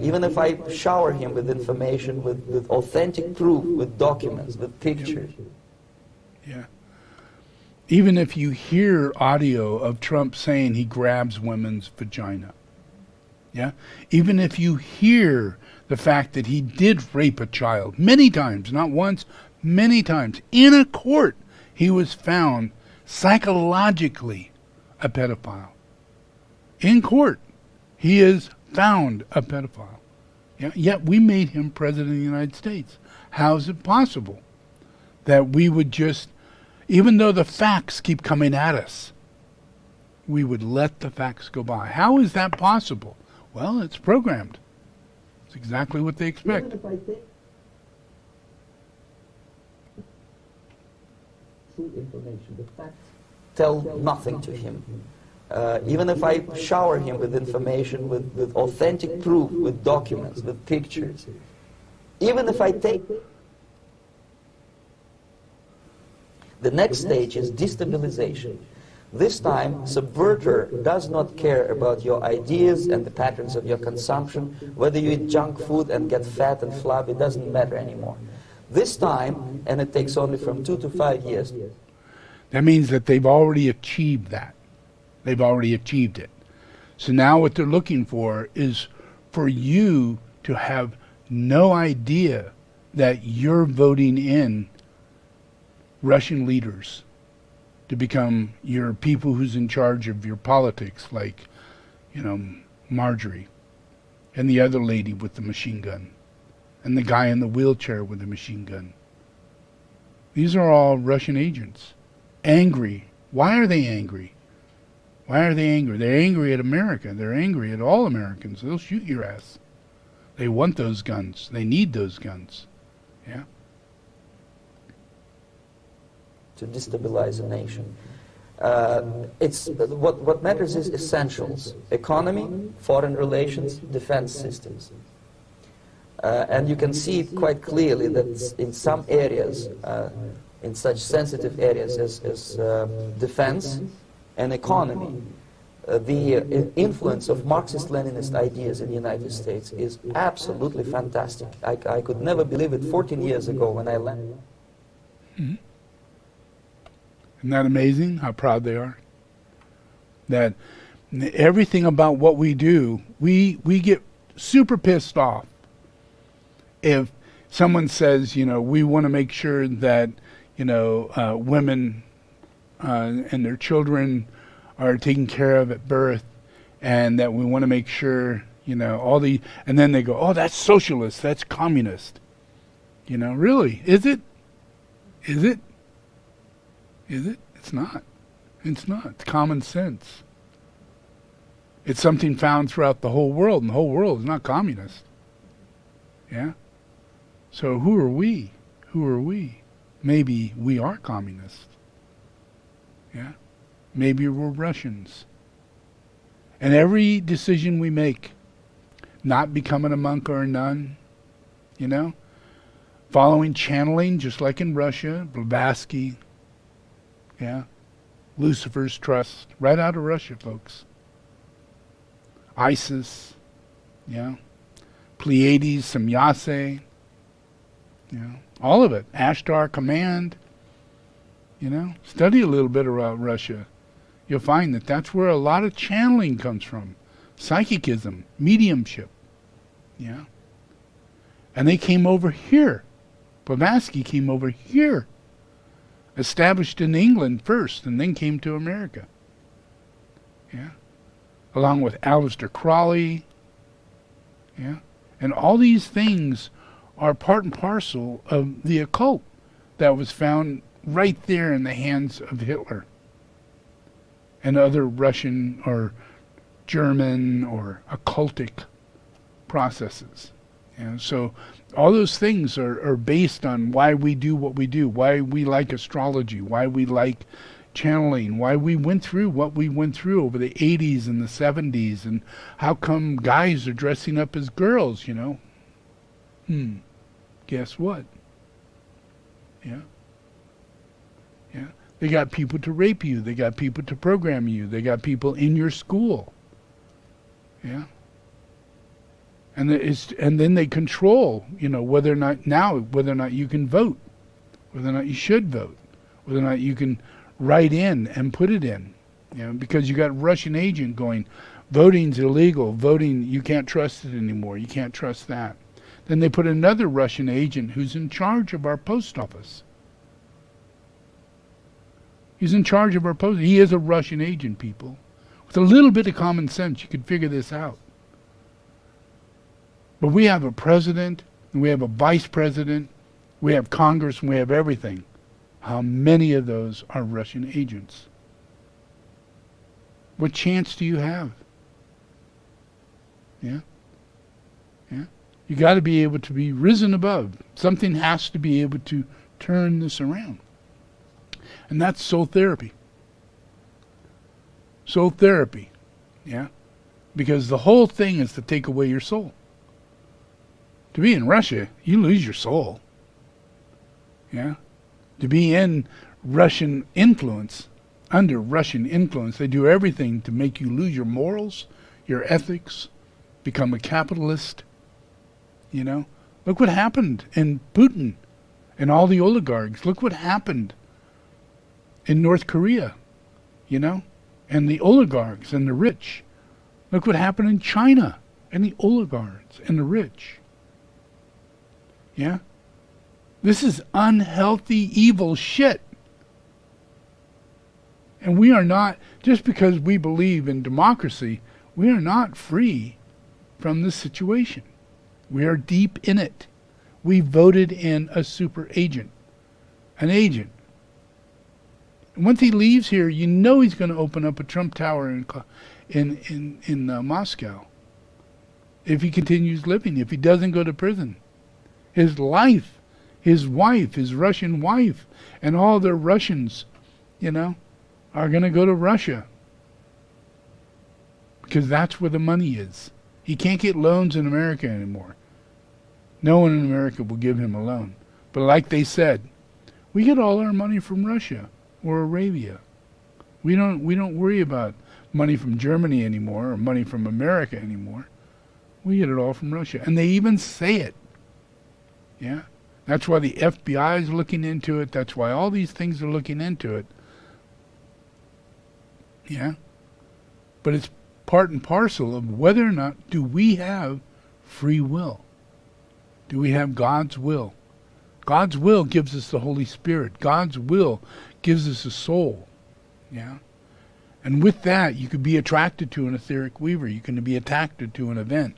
Even if I shower him with information, with authentic proof, with documents, with pictures. Yeah. Even if you hear audio of Trump saying he grabs women's vagina. Yeah. Even if you hear the fact that he did rape a child many times, not once, many times, in a court, he was found psychologically a pedophile. In court, he is found a pedophile. Yeah? Yet we made him president of the United States. How is it possible that we would just, even though the facts keep coming at us, we would let the facts go by? How is that possible? Well, it's programmed. It's exactly what they expect. True information, the facts tell nothing to him. Even if I shower him with information, with authentic proof, with documents, with pictures, even if I take... The next stage is destabilization. This time, subverter does not care about your ideas and the patterns of your consumption, whether you eat junk food and get fat and flabby, it doesn't matter anymore. This time, and it takes only from 2 to 5 years. That means that they've already achieved that. They've already achieved it. So now what they're looking for is for you to have no idea that you're voting in Russian leaders to become your people who's in charge of your politics, like, Marjorie, and the other lady with the machine gun, and the guy in the wheelchair with the machine gun. These are all Russian agents. Angry. Why are they angry? Why are they angry? They're angry at America. They're angry at all Americans. They'll shoot your ass. They want those guns. They need those guns. Yeah? To destabilize a nation. What matters is essentials: economy, foreign relations, defense systems. And you can see it quite clearly that in some areas in such sensitive areas as defense and economy. The influence of Marxist-Leninist ideas in the United States is absolutely fantastic. I could never believe it 14 years ago when I landed. Mm-hmm. Isn't that amazing how proud they are? That everything about what we do, we get super pissed off if someone says, we want to make sure that, women and their children are taken care of at birth, and that we want to make sure, and then they go, oh, that's socialist, that's communist. Really, is it? Is it? Is it? It's not. It's not. It's common sense. It's something found throughout the whole world, and the whole world is not communist. Yeah? So who are we? Who are we? Maybe we are communists. Yeah? Maybe we're Russians. And every decision we make, not becoming a monk or a nun, following channeling, just like in Russia, Blavatsky, yeah, Lucifer's Trust, right out of Russia, folks. Isis, yeah, Pleiades, Samyase, all of it. Ashtar Command, study a little bit about Russia. You'll find that that's where a lot of channeling comes from. Psychicism, mediumship, yeah. And they came over here. Blavatsky came over here. Established in England first, and then came to America. Yeah. Along with Aleister Crowley. Yeah. And all these things are part and parcel of the occult that was found right there in the hands of Hitler and other Russian or German or occultic processes. So all those things are based on why we do what we do, why we like astrology, why we like channeling, why we went through what we went through over the 80s and the 70s, and how come guys are dressing up as girls, Guess what? Yeah. Yeah. They got people to rape you. They got people to program you. They got people in your school. Yeah. And then they control, whether or not you can vote, whether or not you should vote, whether or not you can write in and put it in, because you got a Russian agent going, voting's illegal, voting, you can't trust it anymore, you can't trust that. Then they put another Russian agent who's in charge of our post office. He's in charge of our post. He is a Russian agent, people. With a little bit of common sense, you could figure this out. But we have a president, and we have a vice president, we have Congress, and we have everything. How many of those are Russian agents? What chance do you have? Yeah? Yeah? You got to be able to be risen above. Something has to be able to turn this around. And that's soul therapy. Soul therapy. Yeah? Because the whole thing is to take away your soul. To be in Russia, you lose your soul. Yeah? To be in Russian influence, under Russian influence, they do everything to make you lose your morals, your ethics, become a capitalist. Look what happened in Putin and all the oligarchs. Look what happened in North Korea, and the oligarchs and the rich. Look what happened in China and the oligarchs and the rich. Yeah? This is unhealthy, evil shit. And we are not, just because we believe in democracy, we are not free from this situation. We are deep in it. We voted in a super agent, an agent. And once he leaves here, he's going to open up a Trump Tower in Moscow. If he continues living, if he doesn't go to prison. His life, his wife, his Russian wife, and all the Russians, are going to go to Russia. Because that's where the money is. He can't get loans in America anymore. No one in America will give him a loan. But like they said, We get all our money from Russia or Arabia. We don't worry about money from Germany anymore or money from America anymore. We get it all from Russia. And they even say it. Yeah? That's why the FBI is looking into it. That's why all these things are looking into it. Yeah? But it's part and parcel of whether or not do we have free will. Do we have God's will? God's will gives us the Holy Spirit. God's will gives us a soul. Yeah? And with that, you could be attracted to an etheric weaver. You can be attracted to an event.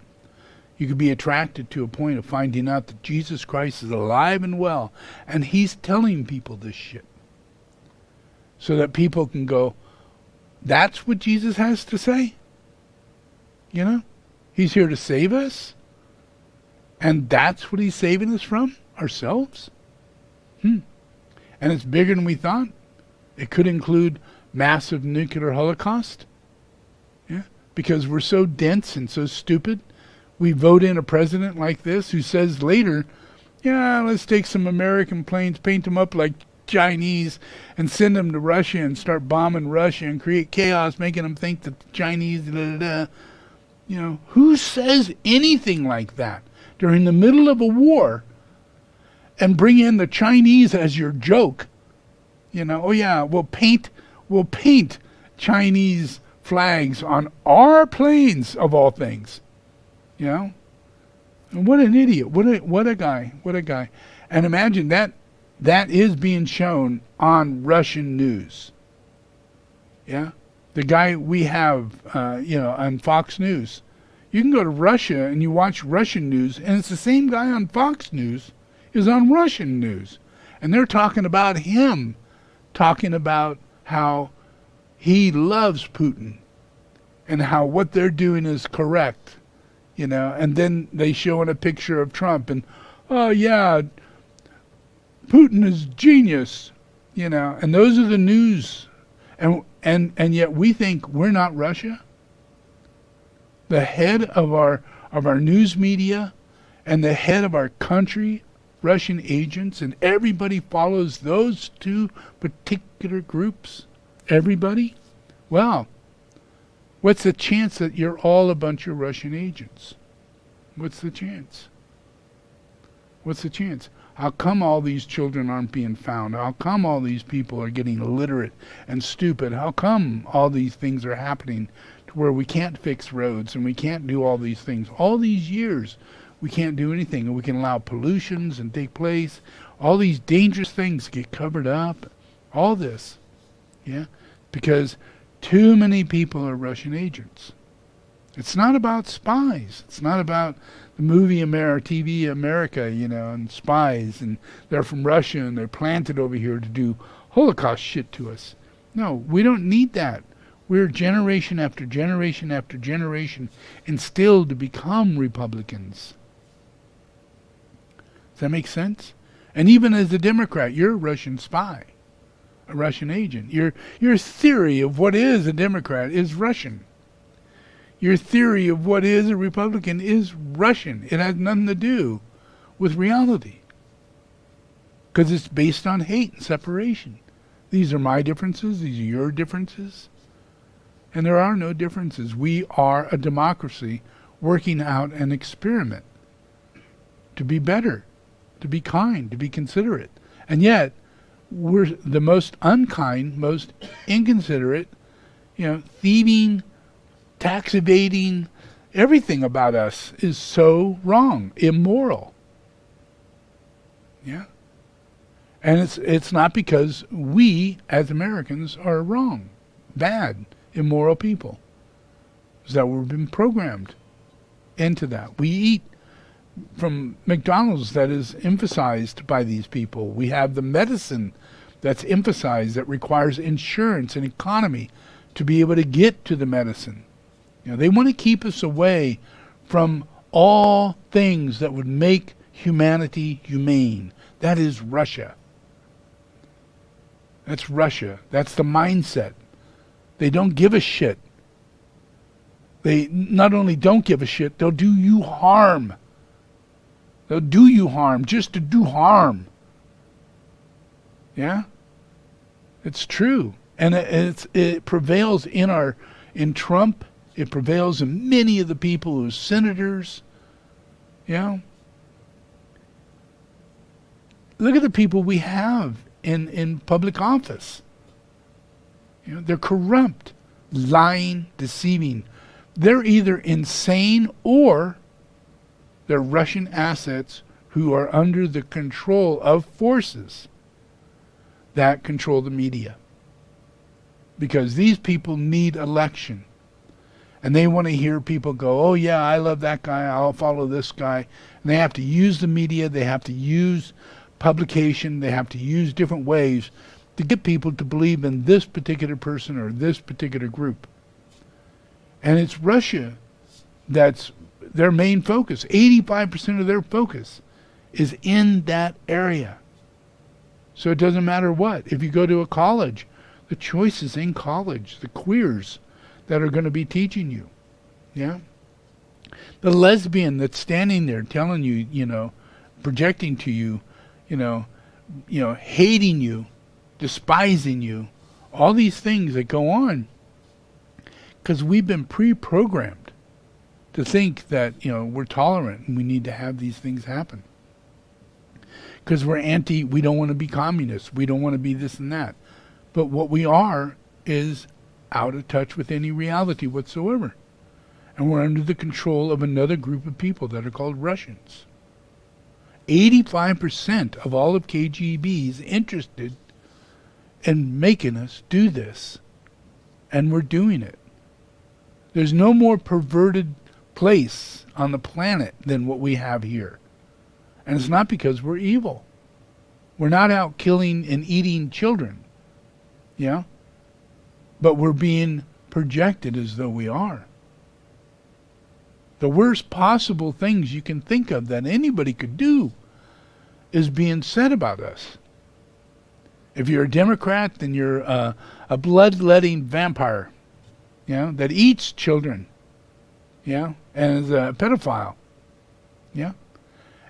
You could be attracted to a point of finding out that Jesus Christ is alive and well. And he's telling people this shit. So that people can go, that's what Jesus has to say? You know? He's here to save us? And that's what he's saving us from? Ourselves? And it's bigger than we thought. It could include massive nuclear holocaust. Yeah? Because we're so dense and so stupid. We vote in a president like this who says later, yeah, let's take some American planes, paint them up like Chinese, and send them to Russia and start bombing Russia and create chaos, making them think that the Chinese, You know, who says anything like that during the middle of a war and bring in the Chinese as your joke? You know, oh yeah, we'll paint Chinese flags on our planes of all things. You know? And what an idiot. What a guy. And imagine that is being shown on Russian news. Yeah? The guy we have, on Fox News. You can go to Russia and you watch Russian news, and it's the same guy on Fox News is on Russian news. And they're talking about him, talking about how he loves Putin and how what they're doing is correct, you know. And then they show in a picture of Trump and, oh yeah, Putin is genius, you know. And those are the news. And yet we think we're not Russia. The head of our news media and the head of our country, Russian agents, and everybody follows those two particular groups. Everybody? Well, what's the chance that you're all a bunch of Russian agents? What's the chance? What's the chance? How come all these children aren't being found? How come all these people are getting illiterate and stupid? How come all these things are happening to where we can't fix roads and we can't do all these things? All these years we can't do anything, and we can allow pollutions and take place. All these dangerous things get covered up. All this. Yeah? Because too many people are Russian agents. It's not about spies. It's not about the movie TV America, you know, and spies, and they're from Russia and they're planted over here to do Holocaust shit to us. No, we don't need that. We're generation after generation after generation instilled to become Republicans. Does that make sense? And even as a Democrat, you're a Russian spy, a Russian agent. Your theory of what is a Democrat is Russian. Your theory of what is a Republican is Russian. It has nothing to do with reality. Because it's based on hate and separation. These are my differences. These are your differences. And there are no differences. We are a democracy working out an experiment to be better, to be kind, to be considerate. And yet, we're the most unkind, most inconsiderate, you know, thieving, tax evading, everything about us is so wrong, immoral. Yeah? And it's not because we, as Americans, are wrong, bad, immoral people. It's that we've been programmed into that. We eat from McDonald's that is emphasized by these people. We have the medicine that's emphasized that requires insurance and economy to be able to get to the medicine. You know, they want to keep us away from all things that would make humanity humane. That is Russia. That's Russia. That's the mindset. They don't give a shit. They not only don't give a shit, they'll do you harm. They'll do you harm just to do harm. Yeah? It's true. And it prevails in Trump. It prevails in many of the people who are senators. Yeah? Look at the people we have in public office. You know, they're corrupt, lying, deceiving. They're either insane or they're Russian assets who are under the control of forces that control the media. Because these people need election. And they want to hear people go, oh yeah, I love that guy, I'll follow this guy. And they have to use the media, they have to use publication, they have to use different ways to get people to believe in this particular person or this particular group. And it's Russia that's their main focus. 85% of their focus is in that area. So it doesn't matter what. If you go to a college, the choice is in college, the queers that are going to be teaching you. Yeah? The lesbian that's standing there telling you, you know, projecting to you, you know, hating you, despising you, all these things that go on because we've been pre-programmed to think that, you know, we're tolerant and we need to have these things happen. Because we don't want to be communists, we don't want to be this and that. But what we are is out of touch with any reality whatsoever. And we're under the control of another group of people that are called Russians. 85% of all of KGB is interested in making us do this. And we're doing it. There's no more perverted place on the planet than what we have here. And it's not because we're evil. We're not out killing and eating children. Yeah? But we're being projected as though we are. The worst possible things you can think of that anybody could do is being said about us. If you're a Democrat, then you're a bloodletting vampire, that eats children, and is a pedophile,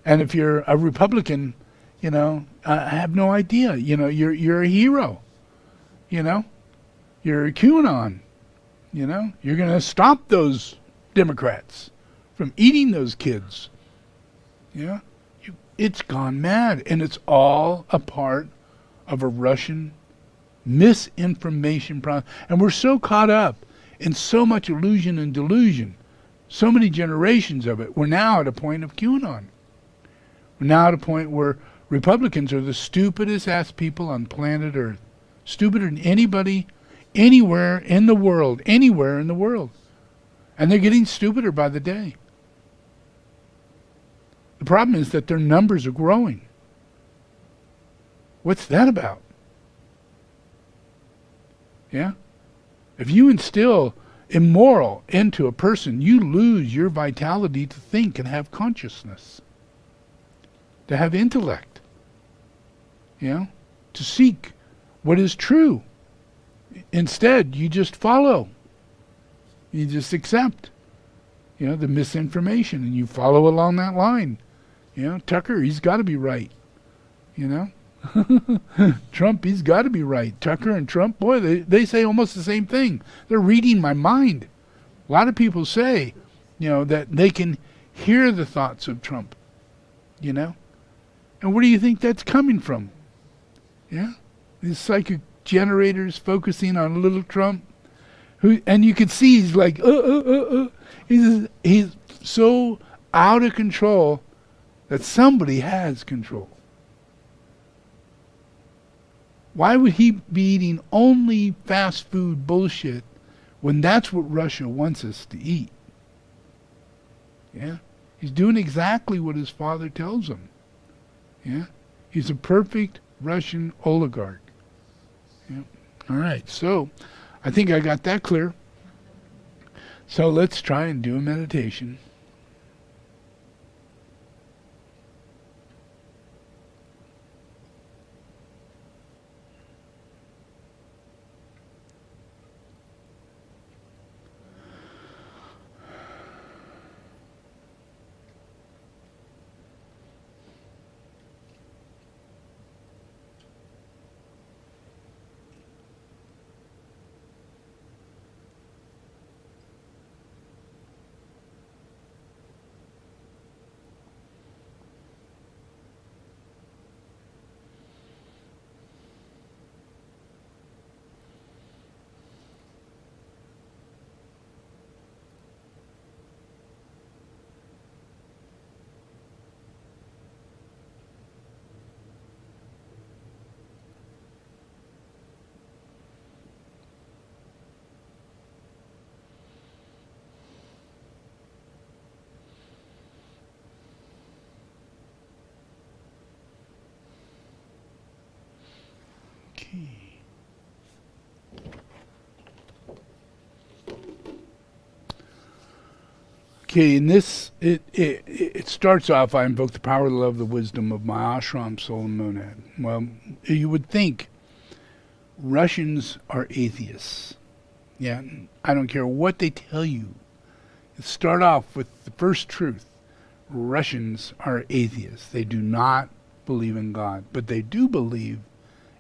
And if you're a Republican, I have no idea, you're a hero, you're a QAnon, you're going to stop those Democrats from eating those kids, It's gone mad, and it's all a part of a Russian misinformation process. And we're so caught up in so much illusion and delusion, so many generations of it, we're now at a point of QAnon. We're now at a point where Republicans are the stupidest ass people on planet Earth. Stupider than anybody, anywhere in the world. And they're getting stupider by the day. The problem is that their numbers are growing. What's that about? If you instill immoral into a person, you lose your vitality to think and have consciousness, to have intellect, to seek what is true. Instead, you just follow. You just accept, the misinformation, and you follow along that line. Tucker, he's got to be right. Trump, he's got to be right. Tucker and Trump, boy, they say almost the same thing. They're reading my mind. A lot of people say, that they can hear the thoughts of Trump, And where do you think that's coming from? These psychic generators focusing on little Trump, and you can see he's like, He's so out of control that somebody has control. Why would he be eating only fast food bullshit when that's what Russia wants us to eat? He's doing exactly what his father tells him. He's a perfect Russian oligarch. All right, so I think I got that clear. So let's try and do a meditation. Okay, in this, it starts off, I invoke the power, the love, the wisdom of my ashram, soul, and monad. Well, you would think Russians are atheists. Yeah, I don't care what they tell you. Start off with the first truth. Russians are atheists. They do not believe in God, but they do believe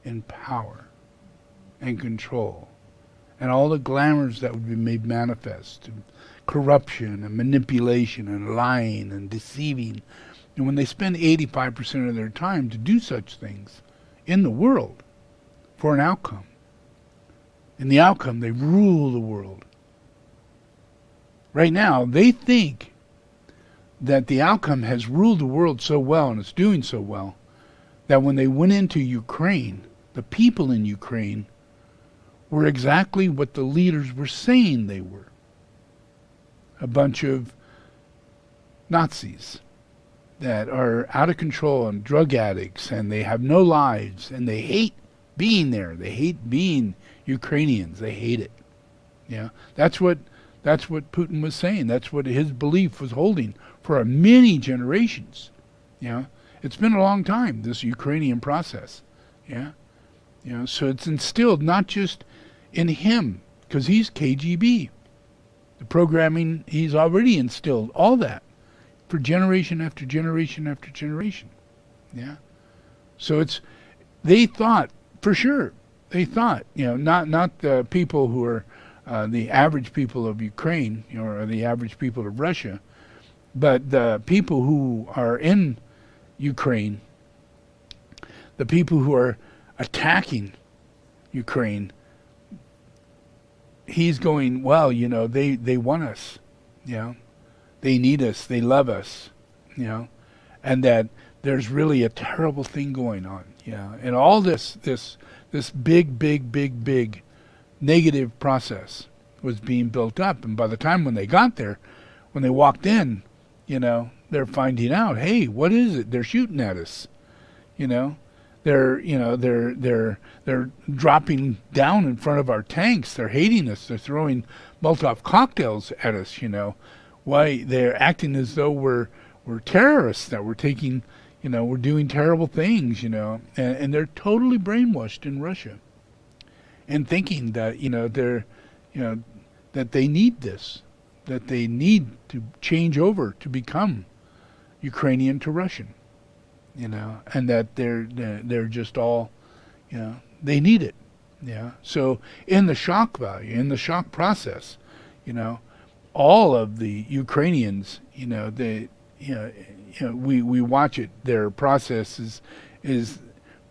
in power and control and all the glamours that would be made manifest, and corruption and manipulation and lying and deceiving. And when they spend 85% of their time to do such things in the world for an outcome, in the outcome they rule the world. Right now, they think that the outcome has ruled the world so well and it's doing so well that when they went into Ukraine, the people in Ukraine were exactly what the leaders were saying they were. A bunch of Nazis that are out of control and drug addicts, and they have no lives, and they hate being there. They hate being Ukrainians. They hate it. Yeah, that's what Putin was saying. That's what his belief was holding for many generations. Yeah, it's been a long time, this Ukrainian process. Yeah, so it's instilled not just in him, because he's KGB. The programming, he's already instilled all that for generation after generation after generation. Yeah. So they thought, for sure, not the people who are the average people of Ukraine, or the average people of Russia, but the people who are in Ukraine, the people who are attacking Ukraine. He's going, well, they want us, they need us, they love us, and that there's really a terrible thing going on, and all this big negative process was being built up, and by the time when they got there, when they walked in, they're finding out, hey, what is it? They're shooting at us, They're dropping down in front of our tanks. They're hating us. They're throwing Molotov cocktails at us. Why they're acting as though we're terrorists, that we're taking, we're doing terrible things. And they're totally brainwashed in Russia, and thinking that they're that they need this, that they need to change over to become Ukrainian to Russian. And that they're just all, they need it. So in the shock value, in the shock process, all of the Ukrainians, we watch it. Their process is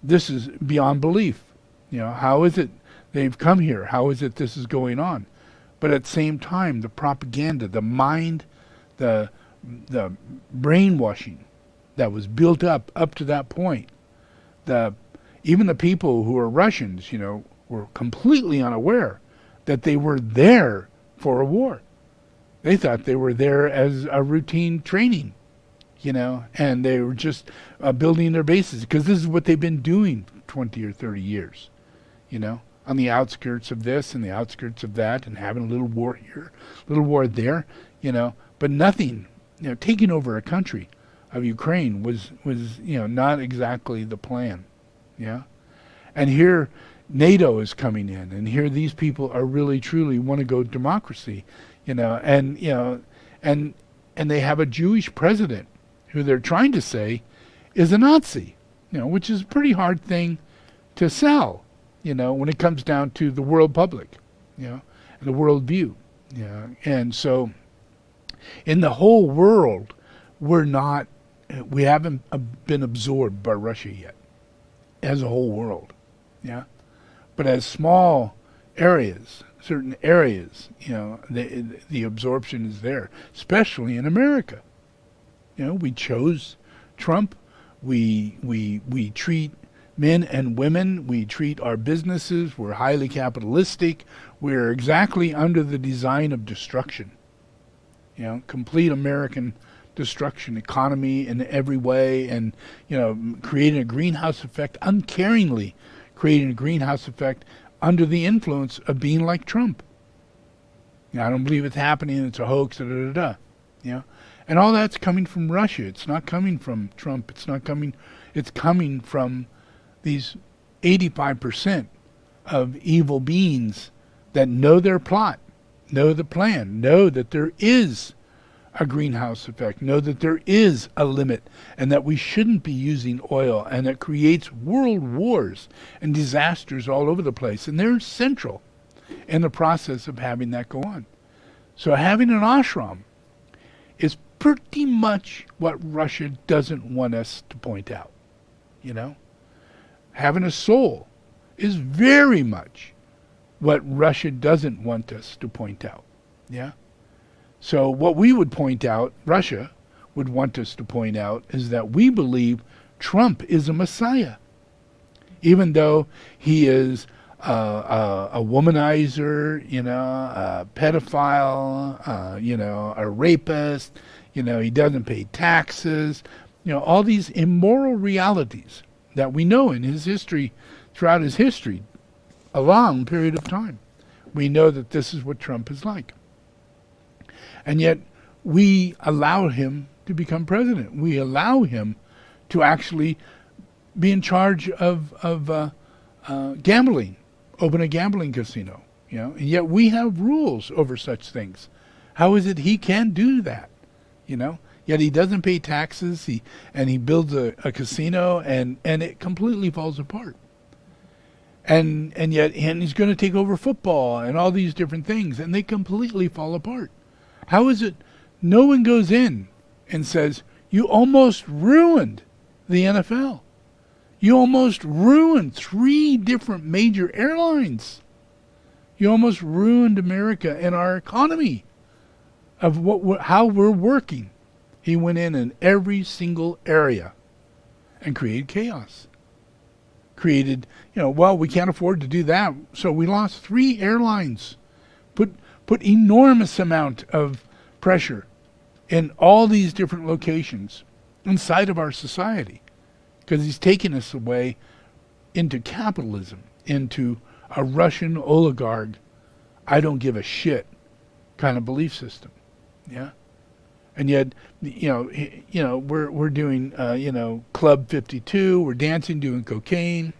this is beyond belief. How is it they've come here? How is it this is going on? But at the same time, the propaganda, the mind, the brainwashing that was built up to that point. Even the people who are Russians, were completely unaware that they were there for a war. They thought they were there as a routine training, and they were just building their bases, because this is what they've been doing 20 or 30 years, on the outskirts of this and the outskirts of that, and having a little war here, a little war there, but nothing, taking over a country of Ukraine was not exactly the plan. And here NATO is coming in, and here these people are really truly want to go democracy, and they have a Jewish president who they're trying to say is a Nazi, which is a pretty hard thing to sell, when it comes down to the world public, and the world view. And so in the whole world, we haven't been absorbed by Russia yet as a whole world. But as small areas, certain areas, the absorption is there, especially in America. We chose Trump. We treat men and women, we treat our businesses, we're highly capitalistic, we're exactly under the design of destruction. Complete American destruction, economy in every way, and creating a greenhouse effect, uncaringly creating a greenhouse effect under the influence of being like Trump. I don't believe it's happening, it's a hoax, You know? And all that's coming from Russia. It's not coming from Trump. It's coming from these 85% of evil beings that know their plot, know the plan, know that there is a greenhouse effect, know that there is a limit, and that we shouldn't be using oil, and it creates world wars and disasters all over the place. And they're central in the process of having that go on. So having an ashram is pretty much what Russia doesn't want us to point out, you know? Having a soul is very much what Russia doesn't want us to point out, yeah? So what we would point out, Russia would want us to point out, is that we believe Trump is a messiah, even though he is a womanizer, you know, a pedophile, you know, a rapist, you know, he doesn't pay taxes, you know, all these immoral realities that we know in his history, throughout his history, a long period of time. We know that this is what Trump is like. And yet we allow him to become president. We allow him to actually be in charge of gambling, open a gambling casino, you know, and yet we have rules over such things. How is it he can do that, you know? Yet he doesn't pay taxes, he builds a casino, and it completely falls apart. And yet he's going to take over football and all these different things, and they completely fall apart. How is it no one goes in and says, you almost ruined the NFL? You almost ruined 3 different major airlines. You almost ruined America and our economy of how we're working. He went in every single area and created chaos. Created, you know, well, we can't afford to do that, so we lost 3 airlines. Put enormous amount of pressure in all these different locations inside of our society, because he's taken us away into capitalism, into a Russian oligarch, I don't give a shit kind of belief system, yeah. And yet, we're doing, Club 52. We're dancing, doing cocaine,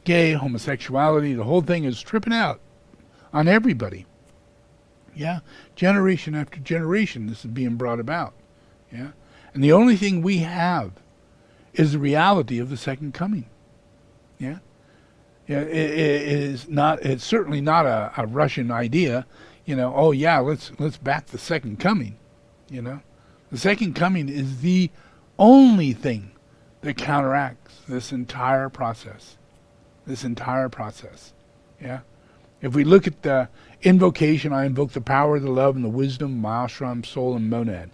gay, homosexuality. The whole thing is tripping out on everybody. Yeah, generation after generation, this is being brought about. Yeah, and the only thing we have is the reality of the second coming. Yeah, yeah, it is not. It's certainly not a Russian idea. You know, oh yeah, let's back the second coming. You know, the second coming is the only thing that counteracts this entire process. Yeah. If we look at the invocation, I invoke the power, the love, and the wisdom of my ashram, soul, and monad.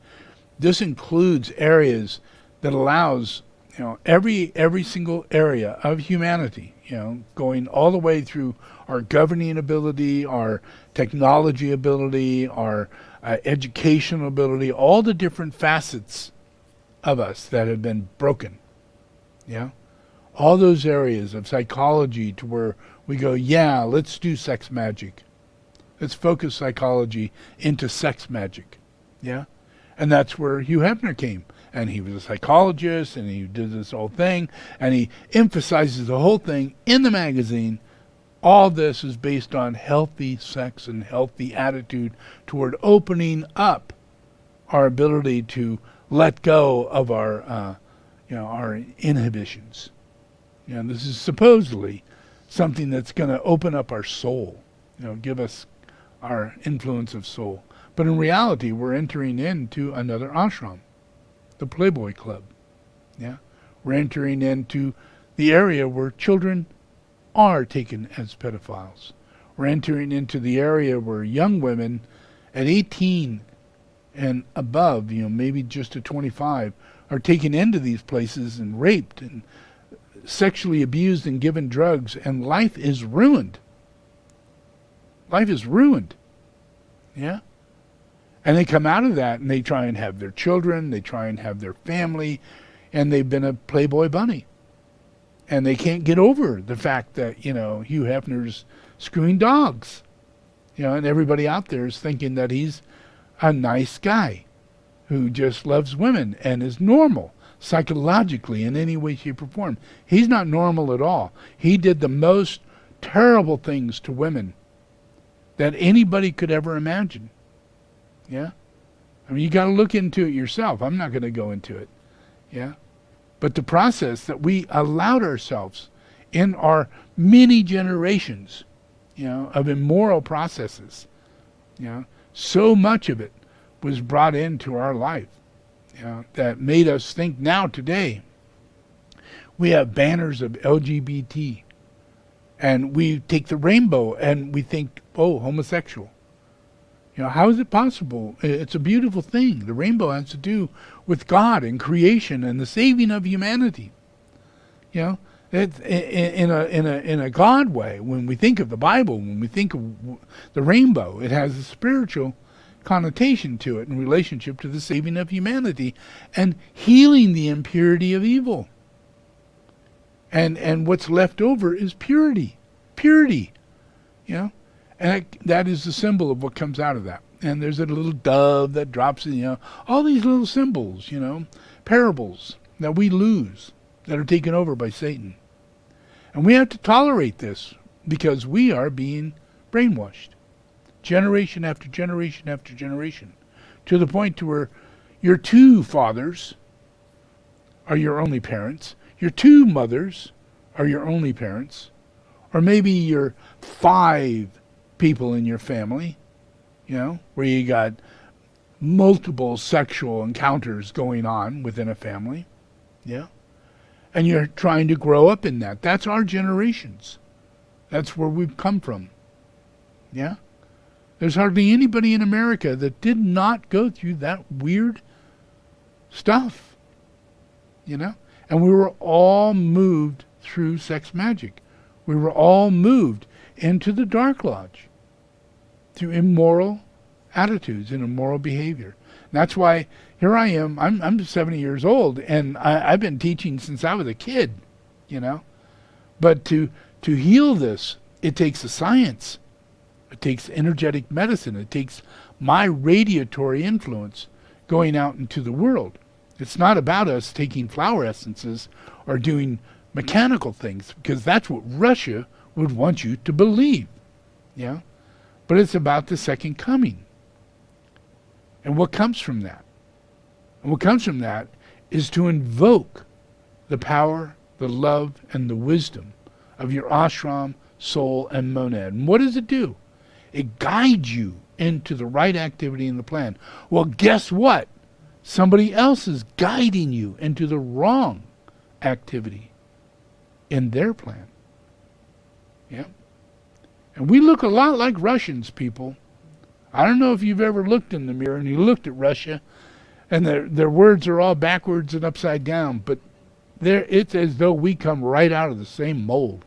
This includes areas that allows, you know, every single area of humanity, you know, going all the way through our governing ability, our technology ability, our educational ability, all the different facets of us that have been broken. Yeah, all those areas of psychology to where we go, yeah, let's do sex magic. Let's focus psychology into sex magic. Yeah, and that's where Hugh Hefner came. And he was a psychologist, and he did this whole thing, and he emphasizes the whole thing in the magazine. All this is based on healthy sex and healthy attitude toward opening up our ability to let go of our inhibitions. You know, this is supposedly something that's going to open up our soul, you know, give us our influence of soul. But in reality, we're entering into another ashram, the Playboy Club. Yeah, we're entering into the area where children are taken as pedophiles. We're entering into the area where young women at 18 and above, you know, maybe just to 25, are taken into these places and raped and sexually abused and given drugs, and life is ruined. Life is ruined. Yeah? And they come out of that and they try and have their children, they try and have their family, and they've been a Playboy bunny. And they can't get over the fact that, you know, Hugh Hefner's screwing dogs. You know, and everybody out there is thinking that he's a nice guy. who just loves women and is normal psychologically in any way, shape, or form. He's not normal at all. He did the most terrible things to women that anybody could ever imagine. Yeah? I mean, you got to look into it yourself. I'm not going to go into it. Yeah? But the process that we allowed ourselves in our many generations, of immoral processes, so much of it was brought into our life, that made us think now today we have banners of LGBT, and we take the rainbow and we think, oh, homosexual. How is it possible? It's a beautiful thing. The rainbow has to do with God and creation and the saving of humanity. It's in a God way. When we think of the Bible, when we think of the rainbow, it has a spiritual connotation to it in relationship to the saving of humanity and healing the impurity of evil. And what's left over is purity. And that is the symbol of what comes out of that. And there's a little dove that drops in, all these little symbols, parables that we lose, that are taken over by Satan. And we have to tolerate this because we are being brainwashed. Generation after generation after generation. To the point to where your two fathers are your only parents. Your two mothers are your only parents. Or maybe your 5 people in your family, where you got multiple sexual encounters going on within a family, and you're trying to grow up in that. That's our generations. That's where we've come from, There's hardly anybody in America that did not go through that weird stuff, And we were all moved through sex magic. We were all moved into the Dark Lodge through immoral attitudes and immoral behavior. And that's why here I am. I'm 70 years old, and I've been teaching since I was a kid, But to heal this, it takes a science. It takes energetic medicine. It takes my radiatory influence going out into the world. It's not about us taking flower essences or doing mechanical things, because that's what Russia would want you to believe. But it's about the second coming. And what comes from that? And what comes from that is to invoke the power, the love, and the wisdom of your ashram, soul, and monad. And what does it do? It guides you into the right activity in the plan. Well, guess what? Somebody else is guiding you into the wrong activity in their plan. And we look a lot like Russians, people. I don't know if you've ever looked in the mirror and you looked at Russia, and their words are all backwards and upside down, but it's as though we come right out of the same mold.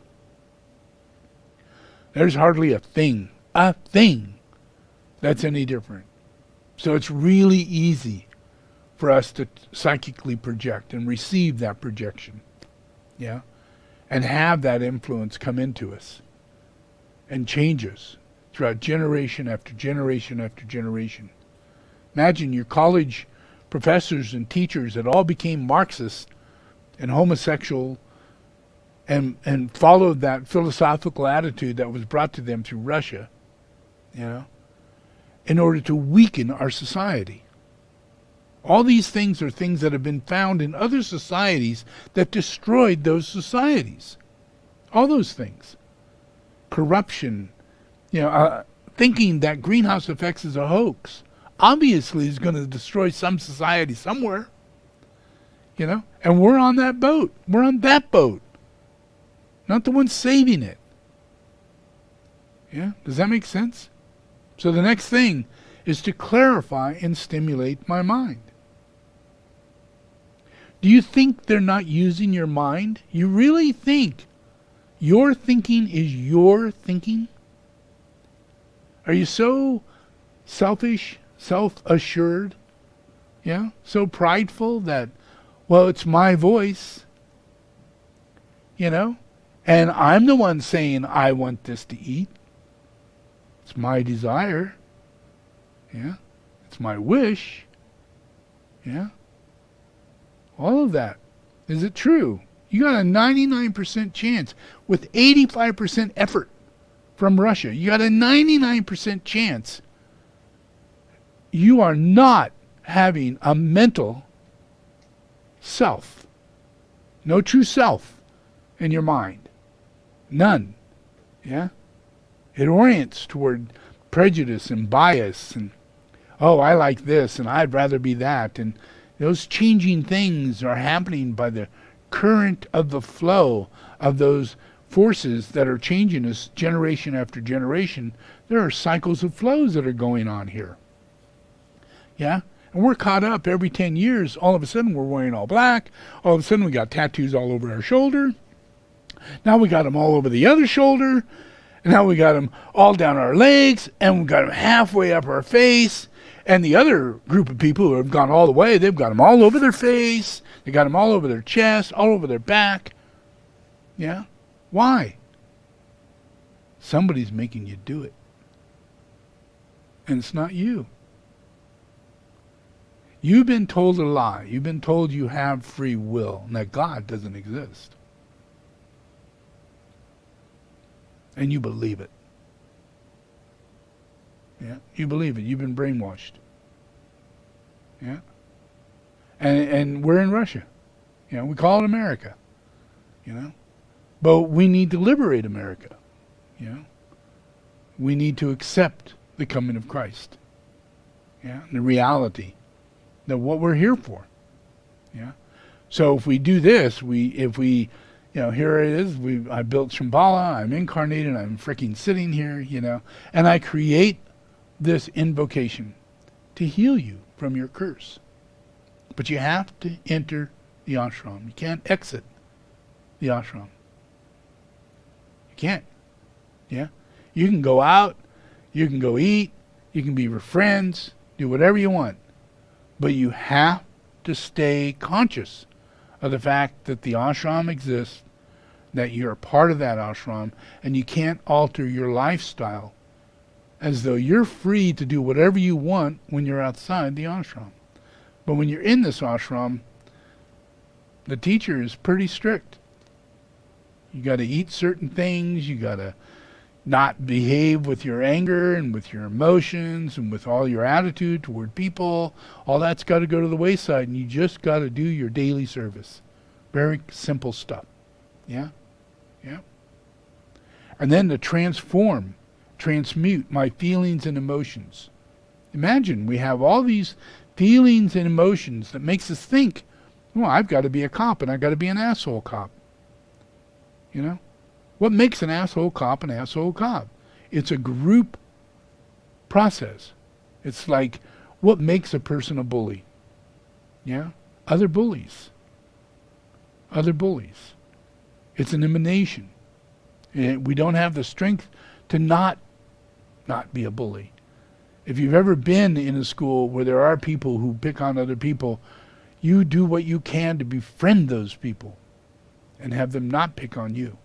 There's hardly a thing that's any different. So it's really easy for us to psychically project and receive that projection, and have that influence come into us and change us throughout generation after generation after generation. Imagine your college professors and teachers that all became Marxist and homosexual and followed that philosophical attitude that was brought to them through Russia, in order to weaken our society. All these things are things that have been found in other societies that destroyed those societies. All those things. Corruption, thinking that greenhouse effects is a hoax, obviously is going to destroy some society somewhere. And we're on that boat. We're on that boat. Not the one saving it. Does that make sense? So the next thing is to clarify and stimulate my mind. Do you think they're not using your mind? You really think your thinking is your thinking? Are you so selfish, self-assured, so prideful that, well, it's my voice, and I'm the one saying I want this to eat. It's my desire. It's my wish. Yeah? All of that. Is it true? You got a 99% chance with 85% effort from Russia. You got a 99% chance you are not having a mental self. No true self in your mind. None. Yeah? It orients toward prejudice and bias and, oh, I like this and I'd rather be that. And those changing things are happening by the current of the flow of those forces that are changing us generation after generation. There are cycles of flows that are going on here. Yeah? And we're caught up every 10 years. All of a sudden we're wearing all black. All of a sudden we got tattoos all over our shoulder. Now we got them all over the other shoulder. And now we got them all down our legs. And we got them halfway up our face. And the other group of people who have gone all the way, they've got them all over their face. They got them all over their chest, all over their back. Yeah? Why? Somebody's making you do it. And it's not you. You've been told a lie. You've been told you have free will and that God doesn't exist. And you believe it. Yeah, you believe it. You've been brainwashed. Yeah. And we're in Russia. You know, we call it America. You know. But we need to liberate America. You know. We need to accept the coming of Christ. Yeah. The reality that what we're here for. Yeah. So if we do this, if we here it is, I built Shambhala, I'm incarnated, I'm freaking sitting here, and I create this invocation to heal you from your curse. But you have to enter the ashram. You can't exit the ashram. You can't. Yeah? You can go out, you can go eat, you can be with friends, do whatever you want. But you have to stay conscious of the fact that the ashram exists, that you're a part of that ashram, and you can't alter your lifestyle as though you're free to do whatever you want when you're outside the ashram. But when you're in this ashram, the teacher is pretty strict. You got to eat certain things, you got to not behave with your anger and with your emotions and with all your attitude toward people. All that's got to go to the wayside, and you just got to do your daily service. Very simple stuff. Yeah? Yeah? And then to transmute my feelings and emotions. Imagine we have all these feelings and emotions that makes us think, well, I've got to be a cop and I've got to be an asshole cop. You know? What makes an asshole cop an asshole cop? It's a group process. It's like what makes a person a bully? Yeah? Other bullies. Other bullies. It's an emanation. We don't have the strength to not be a bully. If you've ever been in a school where there are people who pick on other people, you do what you can to befriend those people and have them not pick on you.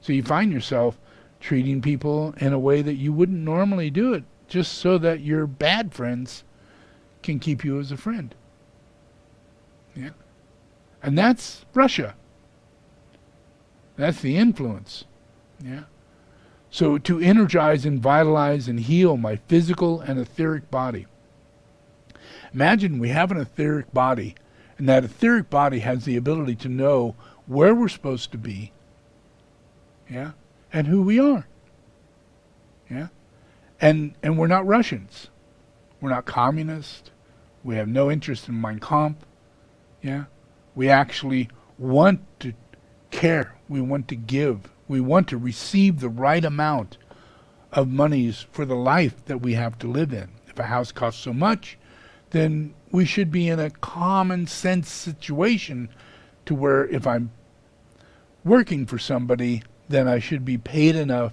So you find yourself treating people in a way that you wouldn't normally do it, just so that your bad friends can keep you as a friend. Yeah. And that's Russia. That's the influence. Yeah. So to energize and vitalize and heal my physical and etheric body. Imagine we have an etheric body, and that etheric body has the ability to know where we're supposed to be, yeah, and who we are. Yeah. And we're not Russians. We're not communists. We have no interest in Mein Kampf. Yeah. We actually want to care. We want to give. We want to receive the right amount of monies for the life that we have to live in. If a house costs so much, then we should be in a common sense situation to where if I'm working for somebody, then I should be paid enough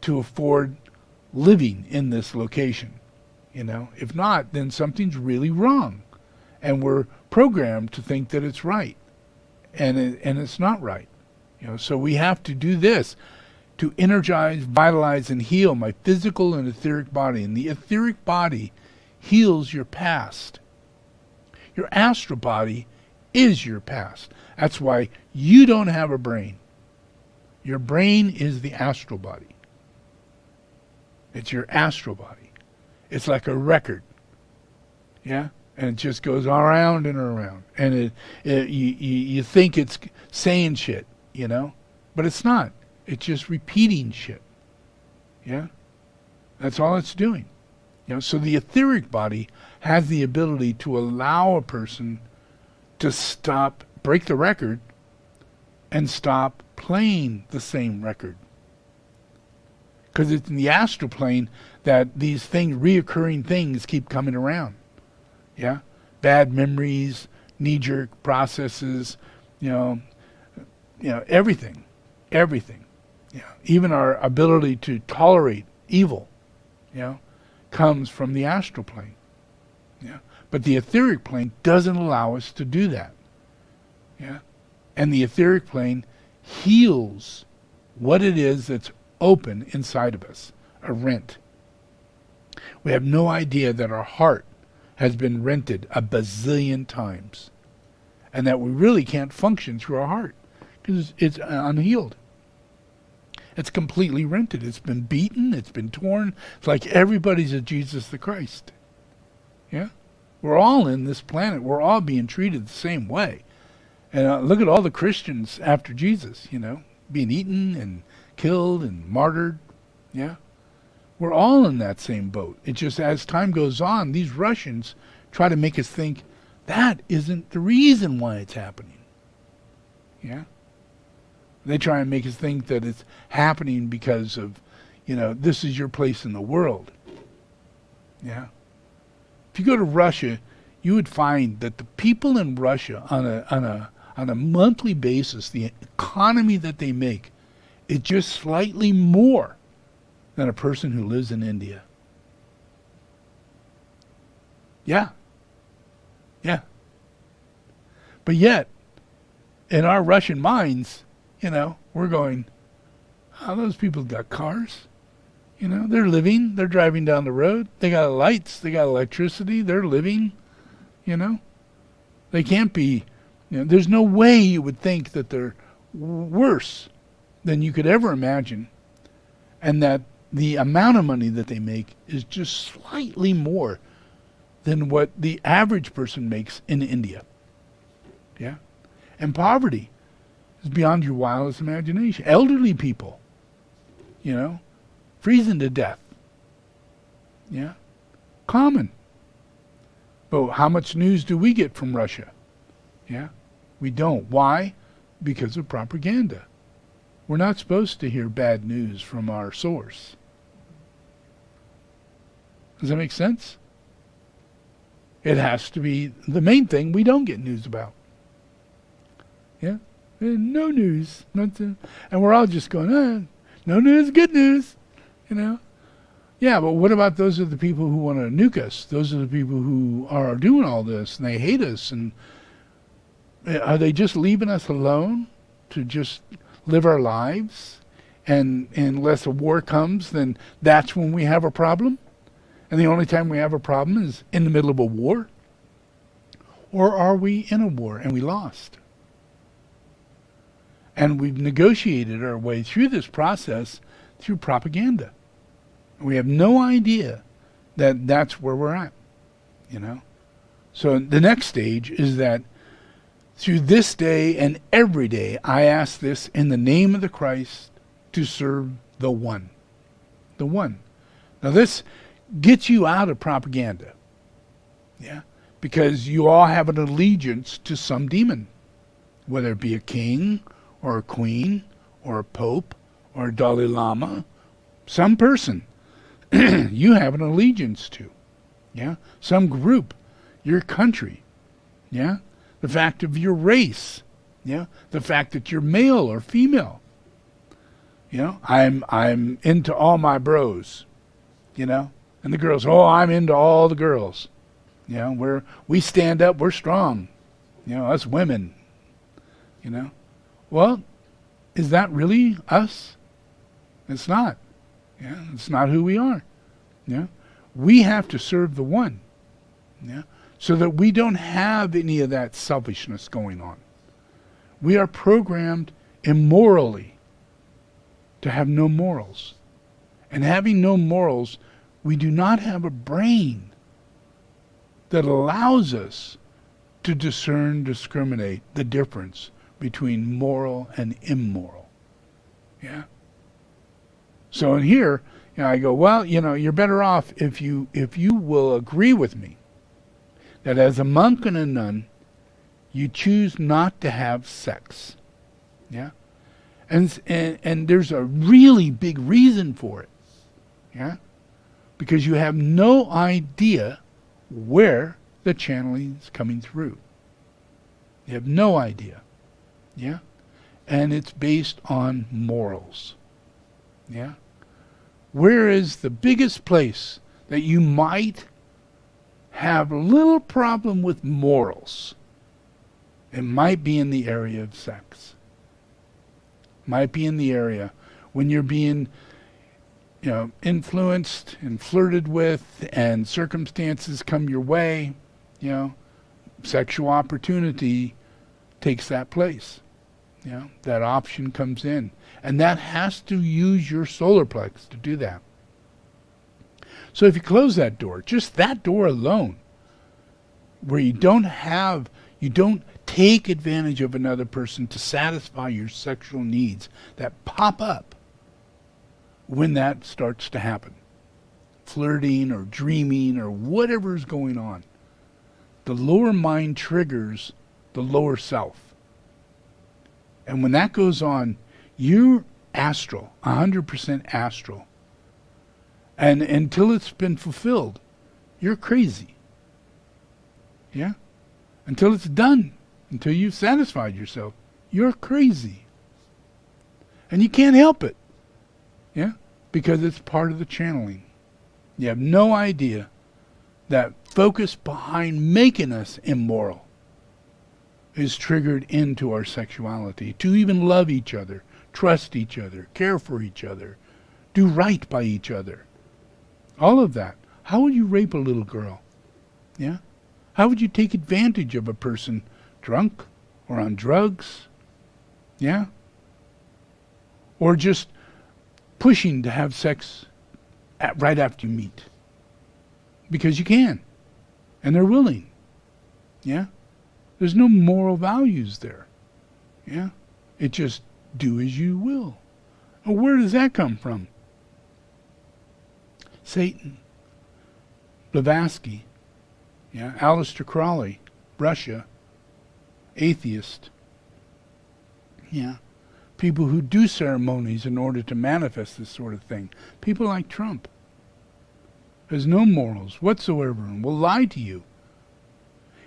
to afford living in this location. If not, then something's really wrong. And we're programmed to think that it's right. And it's not right. So we have to do this to energize, vitalize, and heal my physical and etheric body. And the etheric body heals your past. Your astral body is your past. That's why you don't have a brain. Your brain is the astral body. It's your astral body. It's like a record. Yeah? And it just goes around and around. And you think it's saying shit, you know? But it's not. It's just repeating shit. Yeah? That's all it's doing. You know, so the etheric body has the ability to allow a person to stop, break the record, and stop playing the same record. Because it's in the astral plane that these things, reoccurring things, keep coming around. Yeah? Bad memories, knee-jerk processes, everything. Everything. Yeah. Even our ability to tolerate evil, comes from the astral plane. Yeah. But the etheric plane doesn't allow us to do that. Yeah. And the etheric plane heals what it is that's open inside of us, a rent. We have no idea that our heart has been rented a bazillion times, and that we really can't function through our heart because it's unhealed. It's completely rented. It's been beaten. It's been torn. It's like everybody's a Jesus the Christ. Yeah? We're all in this planet. We're all being treated the same way. And look at all the Christians after Jesus, being eaten and killed and martyred. Yeah? We're all in that same boat. It's just as time goes on, these Russians try to make us think that isn't the reason why it's happening. Yeah? They try and make us think that it's happening because of, this is your place in the world. Yeah? If you go to Russia, you would find that the people in Russia on a monthly basis, the economy that they make is just slightly more than a person who lives in India. Yeah. Yeah. But yet, in our Russian minds, we're going, oh, those people got cars. They're living. They're driving down the road. They got lights. They got electricity. They're living. They can't be, there's no way you would think that they're worse than you could ever imagine. And that the amount of money that they make is just slightly more than what the average person makes in India. Yeah? And poverty is beyond your wildest imagination. Elderly people, freezing to death. Yeah? Common. But how much news do we get from Russia? Yeah? We don't. Why? Because of propaganda. We're not supposed to hear bad news from our source. Does that make sense? It has to be the main thing we don't get news about. Yeah? No news. Nothing. And we're all just going, no news, good news. Yeah, but what about those are the people who want to nuke us? Those are the people who are doing all this, and they hate us. And are they just leaving us alone to just live our lives? And unless a war comes, then that's when we have a problem? And the only time we have a problem is in the middle of a war? Or are we in a war and we lost? And we've negotiated our way through this process through propaganda. We have no idea that that's where we're at, So the next stage is that through this day and every day, I ask this in the name of the Christ to serve the One. The One. Now this gets you out of propaganda. Yeah? Because you all have an allegiance to some demon. Whether it be a king, or a queen, or a pope, or a Dalai Lama. Some person you have an allegiance to. Yeah? Some group. Your country. Yeah? The fact of your race. Yeah? The fact that you're male or female. I'm into all my bros. And the girls, I'm into all the girls. We stand up, we're strong. Us women. Well, is that really us? It's not. It's not who we are. We have to serve the One. so that we don't have any of that selfishness going on. We are programmed immorally to have no morals. And having no morals, we do not have a brain that allows us to discriminate the difference between moral and immoral. Yeah? So in here, I go, well, you're better off if you will agree with me that as a monk and a nun, you choose not to have sex. Yeah? And there's a really big reason for it. Yeah? Because you have no idea where the channeling is coming through. You have no idea. Yeah? And it's based on morals. Yeah? Where is the biggest place that you might have a little problem with morals? It might be in the area of sex. Might be in the area when you're being, influenced and flirted with, and circumstances come your way. Sexual opportunity takes that place. That option comes in, and that has to use your solar plex to do that. So if you close that door, just that door alone, where you don't take advantage of another person to satisfy your sexual needs that pop up when that starts to happen. Flirting or dreaming or whatever is going on. The lower mind triggers the lower self. And when that goes on, you're astral, 100% astral. And until it's been fulfilled, you're crazy. Yeah? Until it's done. Until you've satisfied yourself, you're crazy. And you can't help it. Yeah? Because it's part of the channeling. You have no idea that focus behind making us immoral is triggered into our sexuality. To even love each other, trust each other, care for each other, do right by each other. All of that. How would you rape a little girl? Yeah? How would you take advantage of a person drunk or on drugs? Yeah? Or just pushing to have sex right after you meet. Because you can. And they're willing. Yeah? There's no moral values there. Yeah? It just do as you will. Well, where does that come from? Satan. Blavatsky. Yeah? Aleister Crowley. Russia. Atheist. Yeah? People who do ceremonies in order to manifest this sort of thing. People like Trump. Has no morals whatsoever and will lie to you.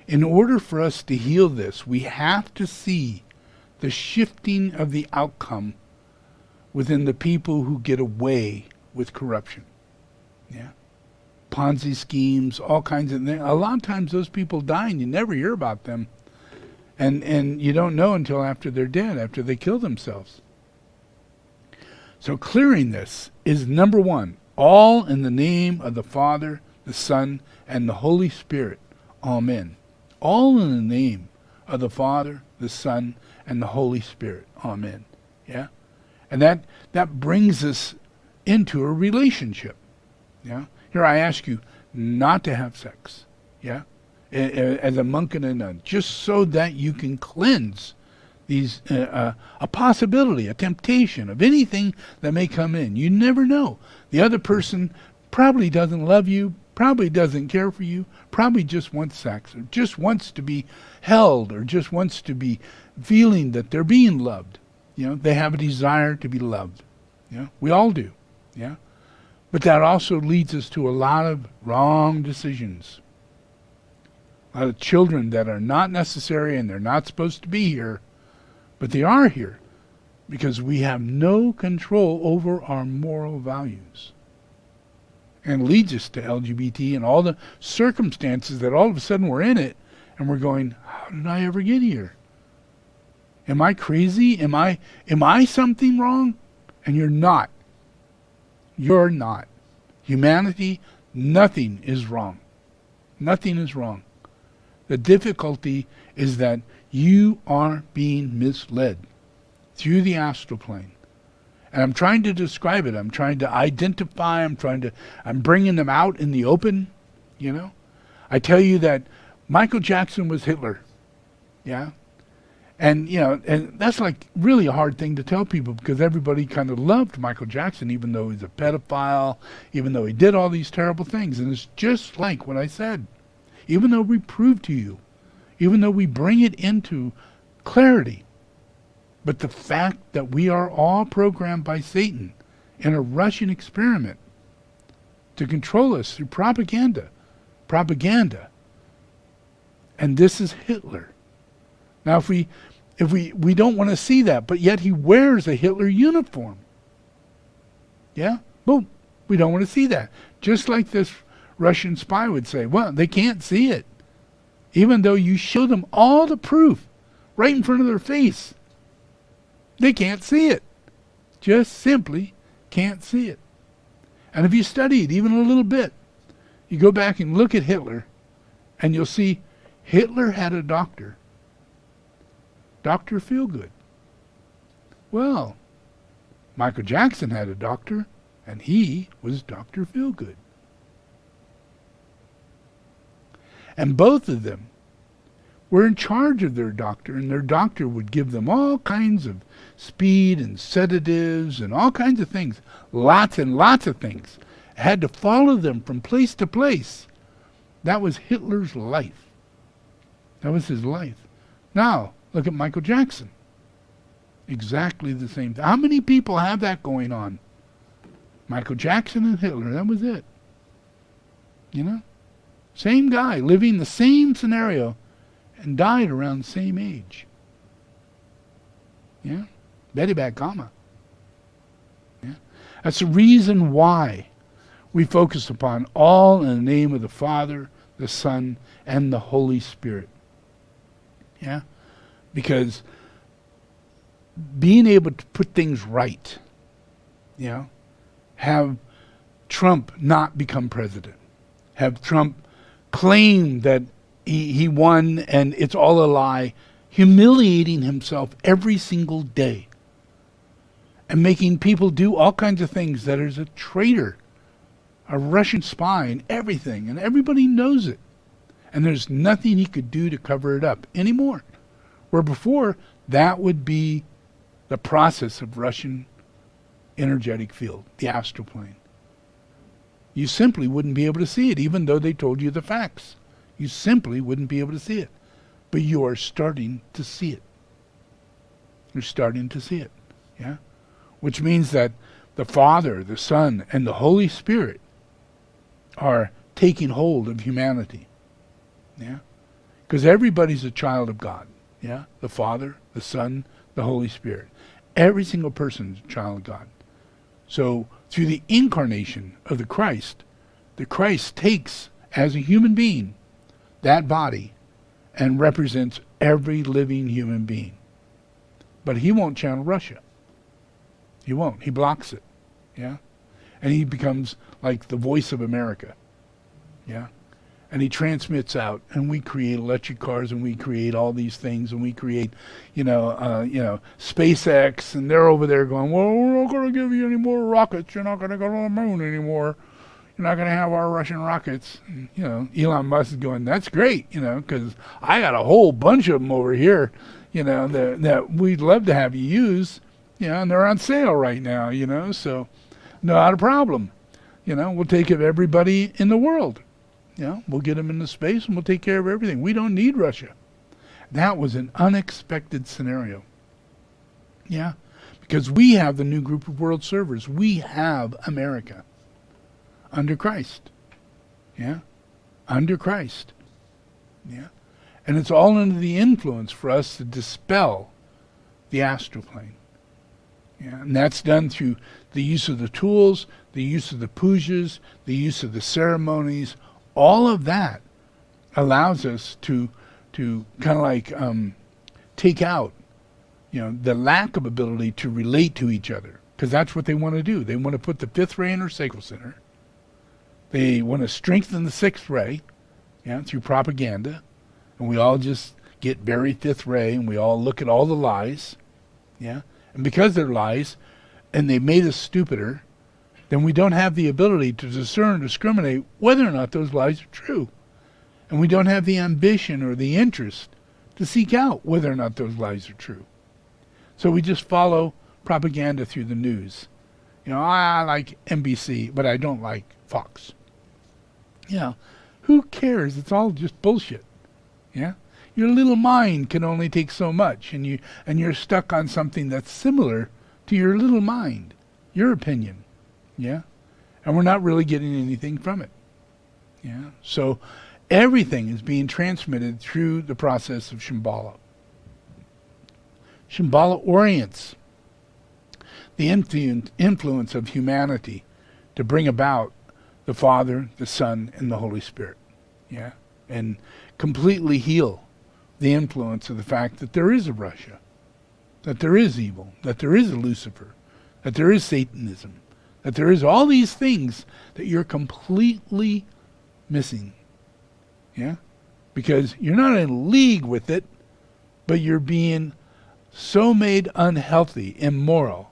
In order for us to heal this, we have to see the shifting of the outcome within the people who get away with corruption. Yeah? Ponzi schemes, all kinds of things. A lot of times those people die and you never hear about them. And you don't know until after they're dead, after they kill themselves. So clearing this is number one. All in the name of the Father, the Son, and the Holy Spirit. Amen. All in the name of the Father, the Son, and the Holy Spirit. Amen. Yeah? And that brings us into a relationship. Yeah? Here I ask you not to have sex. Yeah? As a monk and a nun. Just so that you can cleanse these a possibility, a temptation of anything that may come in. You never know. The other person probably doesn't love you, probably doesn't care for you, probably just wants sex, or just wants to be held, or just wants to be feeling that they're being loved. They have a desire to be loved. We all do. Yeah, but that also leads us to a lot of wrong decisions. A lot of children that are not necessary and they're not supposed to be here, but they are here because we have no control over our moral values. And leads us to LGBT and all the circumstances that all of a sudden we're in it and we're going, how did I ever get here? Am I crazy? Am I something wrong? And you're not. You're not. Humanity, nothing is wrong. Nothing is wrong. The difficulty is that you are being misled through the astral plane. And I'm trying to describe it. I'm trying to identify. I'm bringing them out in the open, you know. I tell you that Michael Jackson was Hitler, yeah. And, you know, and that's like really a hard thing to tell people because everybody kind of loved Michael Jackson, even though he's a pedophile, even though he did all these terrible things. And it's just like what I said. Even though we prove to you, even though we bring it into clarity, but the fact that we are all programmed by Satan in a Russian experiment to control us through propaganda. And this is Hitler. Now if we don't want to see that, but yet he wears a Hitler uniform. Yeah? Boom. We don't want to see that. Just like this Russian spy would say, well, they can't see it. Even though you show them all the proof right in front of their face. They can't see it. Just simply can't see it. And if you study it even a little bit, you go back and look at Hitler, and you'll see Hitler had a doctor. Dr. Feelgood. Well, Michael Jackson had a doctor, and he was Dr. Feelgood. And both of them were in charge of their doctor, and their doctor would give them all kinds of speed and sedatives and all kinds of things. Lots and lots of things. Had to follow them from place to place. That was Hitler's life. That was his life. Now, look at Michael Jackson. Exactly the same thing. How many people have that going on? Michael Jackson and Hitler, that was it. You know? Same guy, living the same scenario, and died around the same age. Yeah? Betty Bacama. Yeah? That's the reason why we focus upon all in the name of the Father, the Son, and the Holy Spirit. Yeah? Because being able to put things right, you know, have Trump not become president, have Trump claim that he won and it's all a lie, humiliating himself every single day and making people do all kinds of things that is a traitor, a Russian spy and everything, and everybody knows it. And there's nothing he could do to cover it up anymore. Where before, that would be the process of Russian energetic field, the astral plane. You simply wouldn't be able to see it, even though they told you the facts. You simply wouldn't be able to see it. But you are starting to see it. You're starting to see it. Yeah? Which means that the Father, the Son, and the Holy Spirit are taking hold of humanity. Yeah? Because everybody's a child of God. Yeah? The Father, the Son, the Holy Spirit. Every single person is a child of God. So through the incarnation of the Christ takes, as a human being, that body and represents every living human being. But he won't channel Russia. He won't. He blocks it. Yeah? And he becomes like the voice of America. Yeah? And he transmits out, and we create electric cars, and we create all these things, and we create, SpaceX, and they're over there going, well, we're not going to give you any more rockets. You're not going to go to the moon anymore. You're not going to have our Russian rockets. And, Elon Musk is going, that's great, because I got a whole bunch of them over here, that we'd love to have you use, and they're on sale right now, so not a problem. We'll take care of everybody in the world. We'll get them into space and we'll take care of everything. We don't need Russia. That was an unexpected scenario. Yeah? Because we have the new group of world servers. We have America. Under Christ. Yeah? Under Christ. Yeah? And it's all under the influence for us to dispel the astral plane. Yeah? And that's done through the use of the tools, the use of the pujas, the use of the ceremonies. All of that allows us to kind of like take out, the lack of ability to relate to each other. Because that's what they want to do. They want to put the fifth ray in our sacral center. They want to strengthen the sixth ray, through propaganda. and we all just get very fifth ray, and we all look at all the lies, yeah? And because they're lies, and they made us stupider, then we don't have the ability to discern and discriminate whether or not those lies are true. And we don't have the ambition or the interest to seek out whether or not those lies are true. So we just follow propaganda through the news. You know, I like NBC, but I don't like Fox. You know, who cares? It's all just bullshit. Yeah? Your little mind can only take so much, and you're stuck on something that's similar to your little mind, your opinion. Yeah? And we're not really getting anything from it. Yeah? So everything is being transmitted through the process of Shambhala. Shambhala orients the influence of humanity to bring about the Father, the Son, and the Holy Spirit. Yeah? And completely heal the influence of the fact that there is a Russia, that there is evil, that there is a Lucifer, that there is Satanism, that there is all these things that you're completely missing. Yeah? Because you're not in league with it, but you're being so made unhealthy, immoral,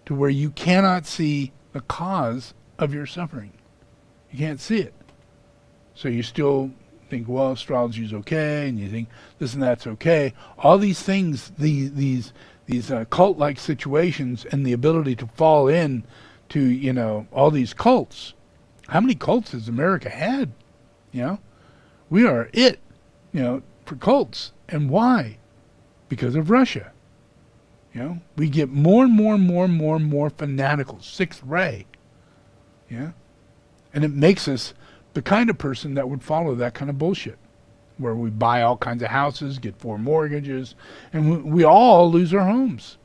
to where you cannot see the cause of your suffering. You can't see it. So you still think, well, astrology is okay, and you think this and that's okay. All these things, these cult-like situations, and the ability to fall in to, you know, all these cults. How many cults has America had? You know, we are it, you know, for cults. And why? Because of Russia. You know, we get more and more fanatical, sixth ray. Yeah, and it makes us the kind of person that would follow that kind of bullshit, where we buy all kinds of houses, get 4 mortgages, and we all lose our homes,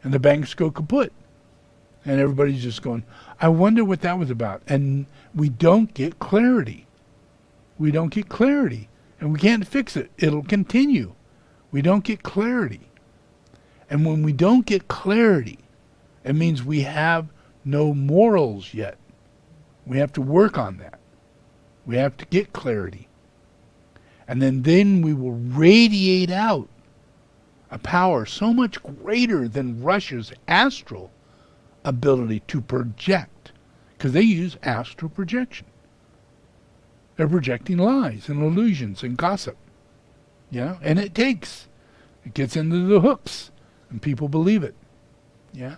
and the banks go kaput, and everybody's just going, I wonder what that was about. And we don't get clarity. We don't get clarity, and we can't fix it. It'll continue. We don't get clarity. And when we don't get clarity, it means we have no morals yet. We have to work on that. We have to get clarity. And then we will radiate out a power so much greater than Russia's astral ability to project, because they use astral projection. They're projecting lies and illusions and gossip. Yeah, and it gets into the hooks, and people believe it. Yeah,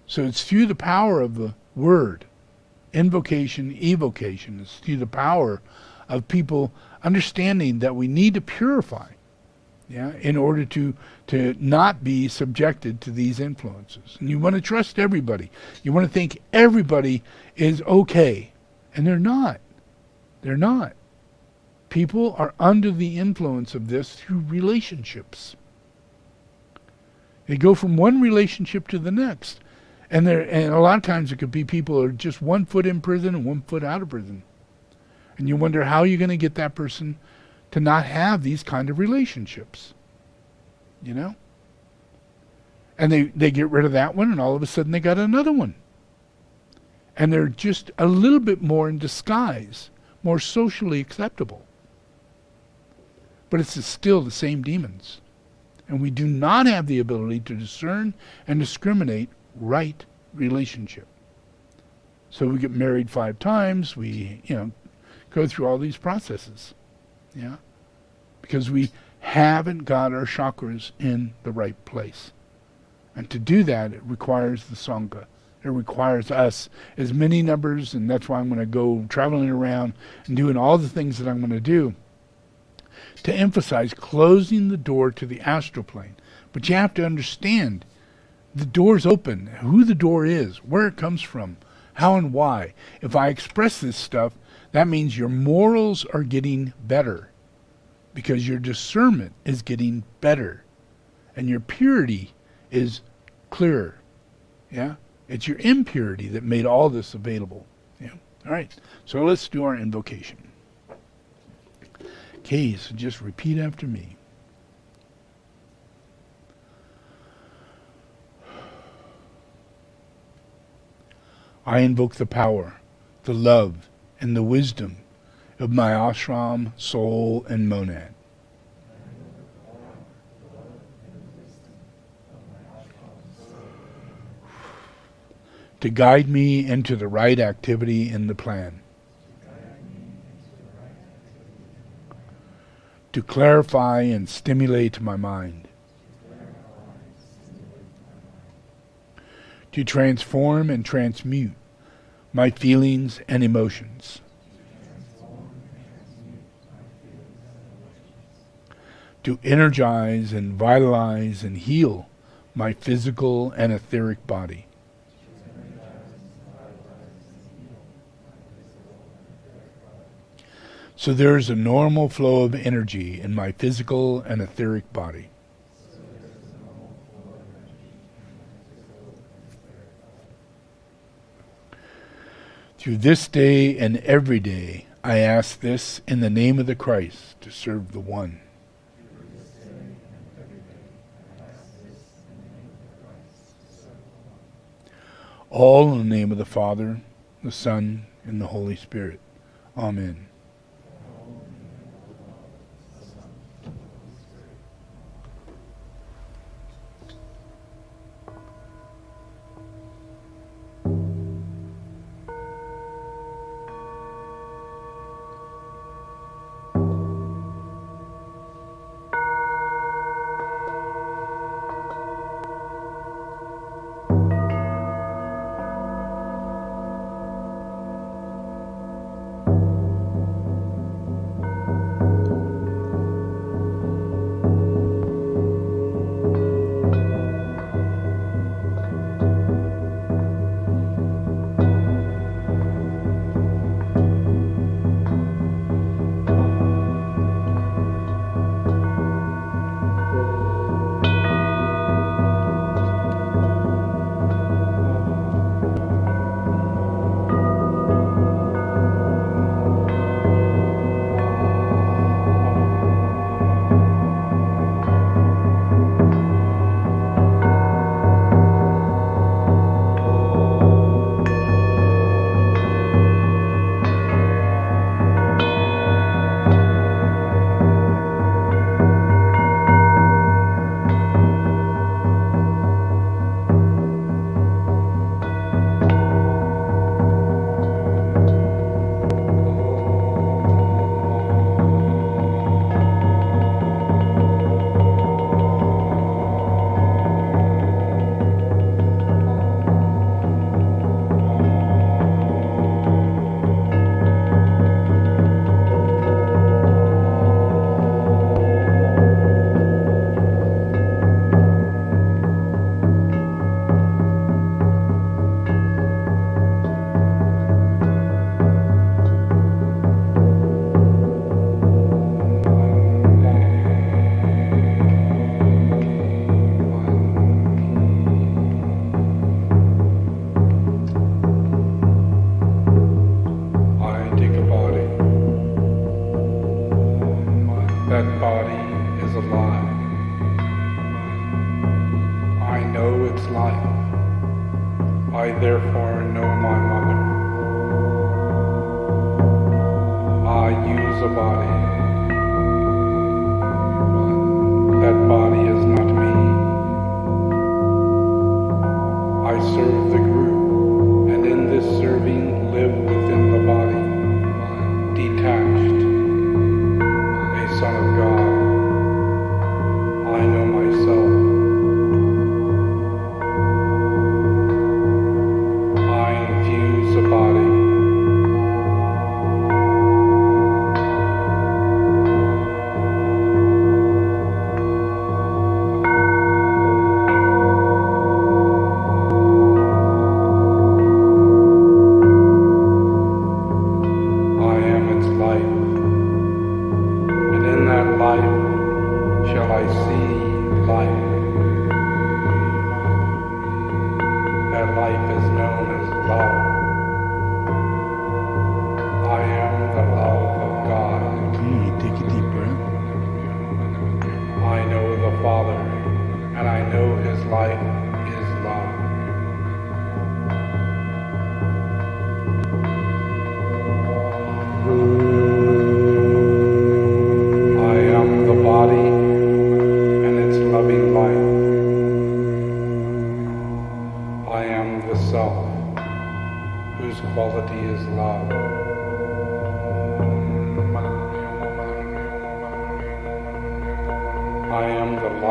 so it's through the power of the word, invocation, evocation. It's through the power of people understanding that we need to purify, yeah, in order to not be subjected to these influences. And you want to trust everybody. You want to think everybody is okay, and they're not. They're not. People are under the influence of this through relationships. They go from one relationship to the next. And a lot of times it could be people who are just 1 foot in prison and 1 foot out of prison. And you wonder how you're going to get that person to not have these kind of relationships. You know? And they get rid of that one, and all of a sudden they got another one. And they're just a little bit more in disguise, more socially acceptable. But it's still the same demons. And we do not have the ability to discern and discriminate right relationship. So we get married 5 times, we, you know, go through all these processes. Yeah? Because we haven't got our chakras in the right place. And to do that, it requires the Sangha. It requires us as many numbers, and that's why I'm going to go traveling around and doing all the things that I'm going to do to emphasize closing the door to the astral plane. But you have to understand the door's open, who the door is, where it comes from, how and why. If I express this stuff, that means your morals are getting better because your discernment is getting better and your purity is clearer. Yeah? It's your impurity that made all this available. Yeah? All right. So let's do our invocation. Okay, so just repeat after me. I invoke the power, the love, and the wisdom of my ashram, soul, and monad. to guide me into the right activity in the plan, to clarify and stimulate my mind, to transform and transmute my feelings and emotions, to energize and vitalize and heal my physical and etheric body, so there is a normal flow of energy in my physical and etheric body. Through this day and every day, I ask this in the name of the Christ to serve the One. All in the name of the Father, the Son, and the Holy Spirit. Amen.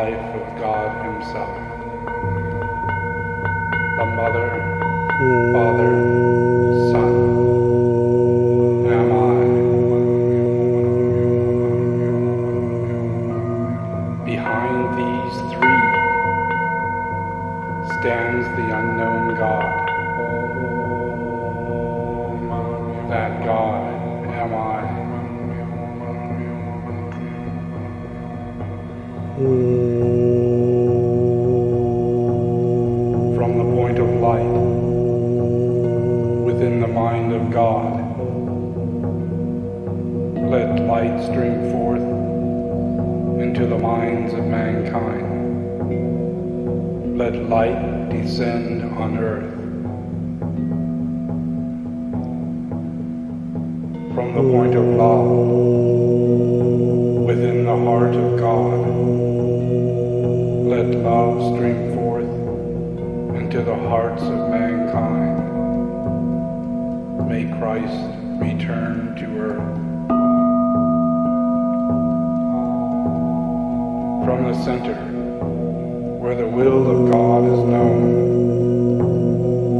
life of God Himself. The Mother, Father, Son, am I. Behind these three stands the unknown God. That God am I. From the point of light within the mind of God, let light stream forth into the minds of mankind. Let light descend on earth. From the point of love within the heart of God, let love stream forth into the hearts of mankind. May Christ return to earth. From the center, where the will of God is known,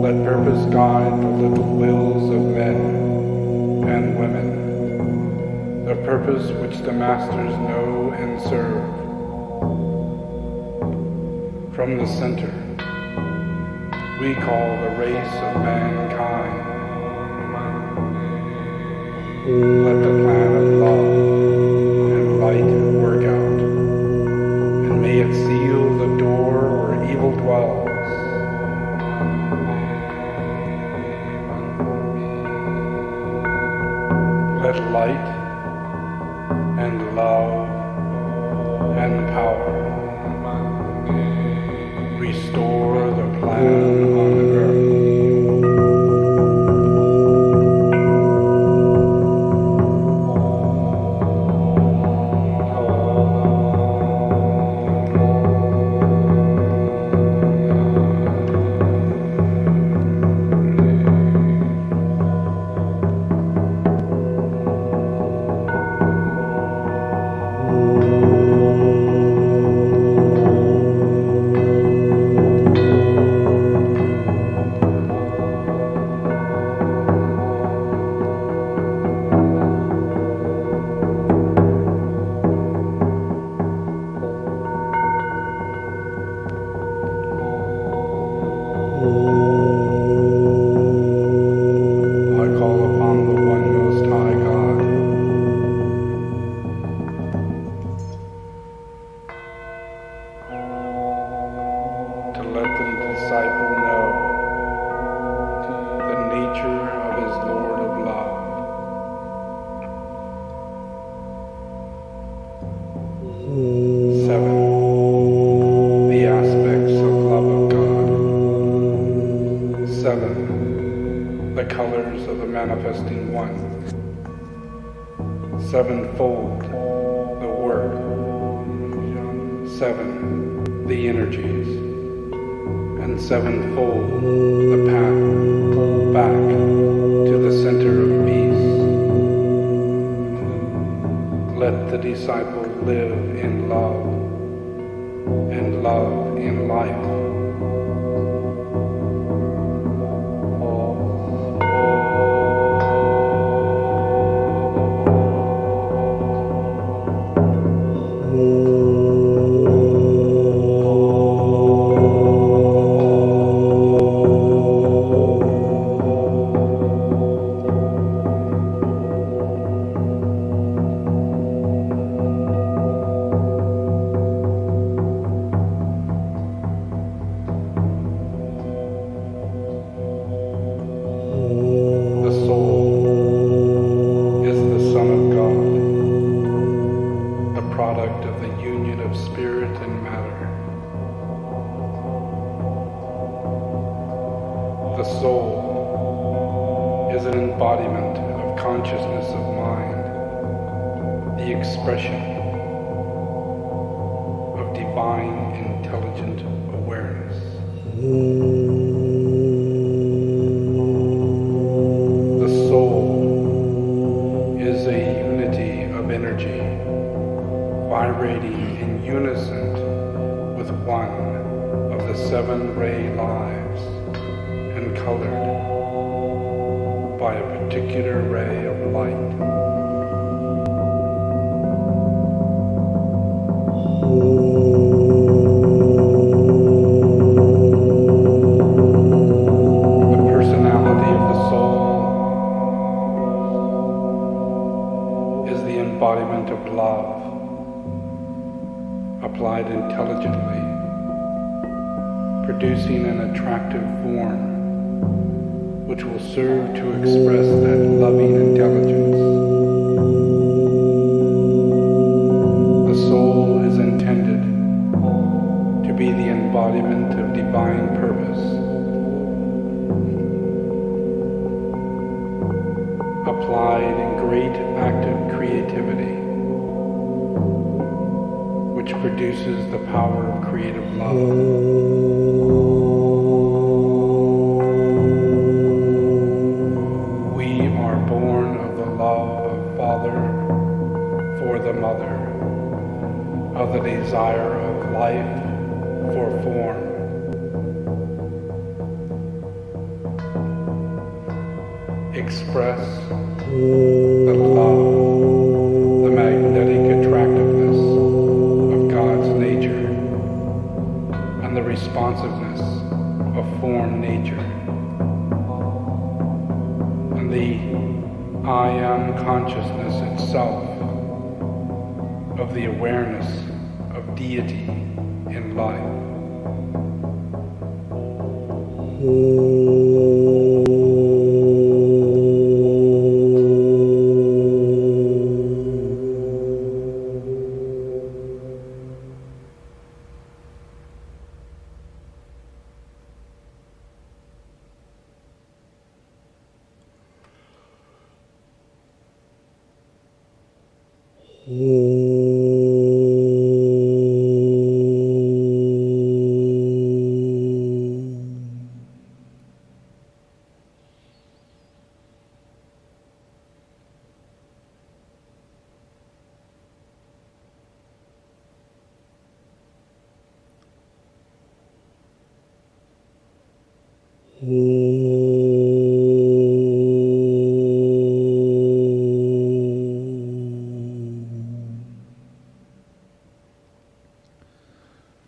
let purpose guide the little wills of men and women, the purpose which the masters know and serve. From the center, we call the race of mankind. Let the plan of love and light work out, and may it seal the door where evil dwells. Let light and love and power restore the plan on earth. Manifesting one. Sevenfold the work. 7 the energies. And sevenfold the path back to the center of peace. Let the disciple live in love and love in life. The soul is an embodiment of consciousness of mind, the expression of divine intelligent awareness. The soul is a unity of energy, vibrating in unison with one of the 7 ray lives and colored by a particular ray of light. The personality of the soul is the embodiment of love, applied intelligently, producing an attractive form which will serve to express that loving intelligence. The soul is intended to be the embodiment of divine purpose, applied in great active creativity, which produces the power of creative love. We are born of the love of Father for the Mother, of the desire of life for form. Express the love, the magnetic attractiveness of God's nature, and the responsiveness of form nature, and the I am consciousness itself of the awareness of deity in life.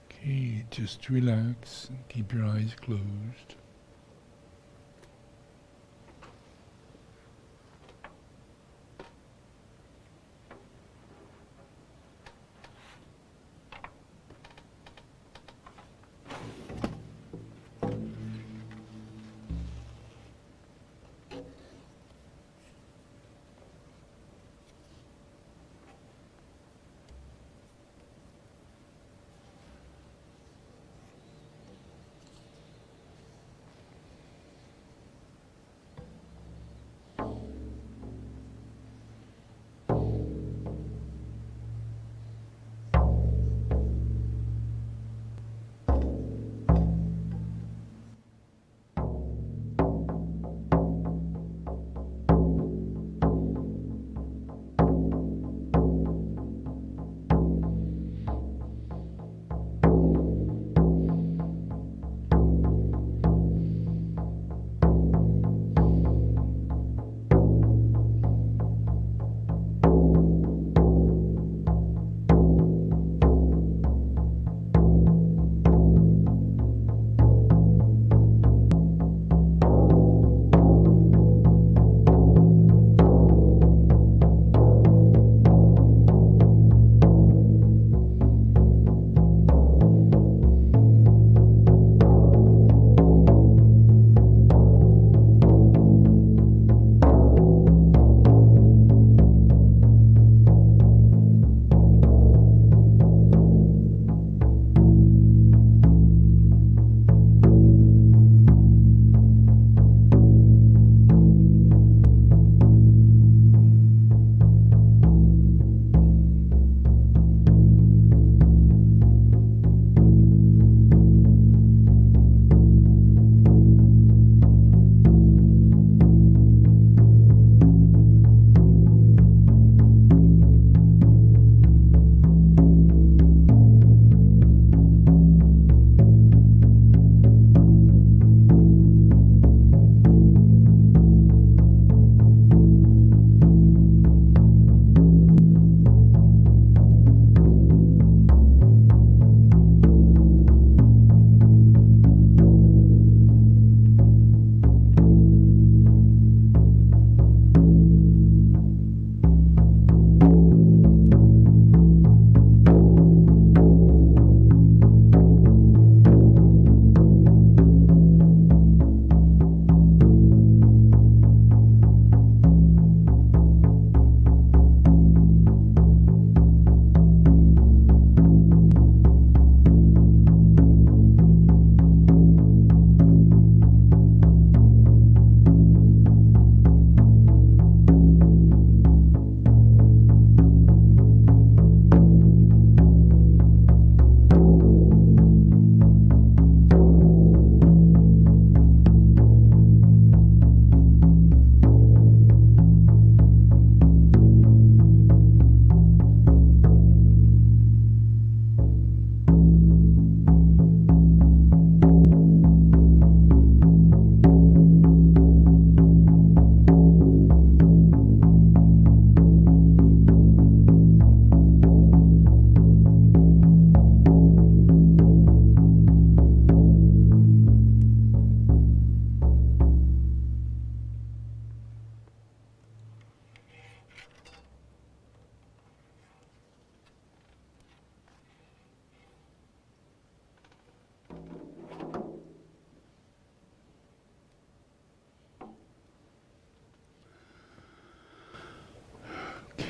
Okay, just relax and keep your eyes closed.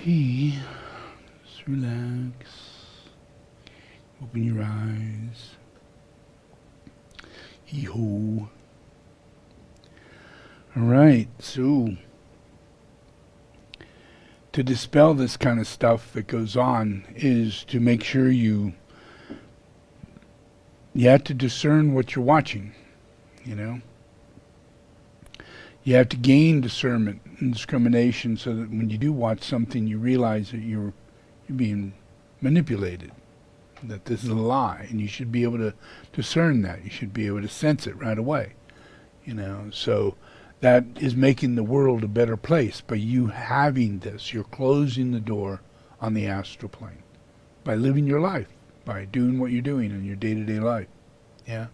Okay. Just relax. Open your eyes. Hee-ho. All right, so to dispel this kind of stuff that goes on is to make sure you have to discern what you're watching, you know. You have to gain discernment and discrimination so that when you do watch something, you realize that you're being manipulated, that this is a lie, and you should be able to discern that. You should be able to sense it right away, you know. So that is making the world a better place. By you having this, you're closing the door on the astral plane by living your life, by doing what you're doing in your day-to-day life. Yeah.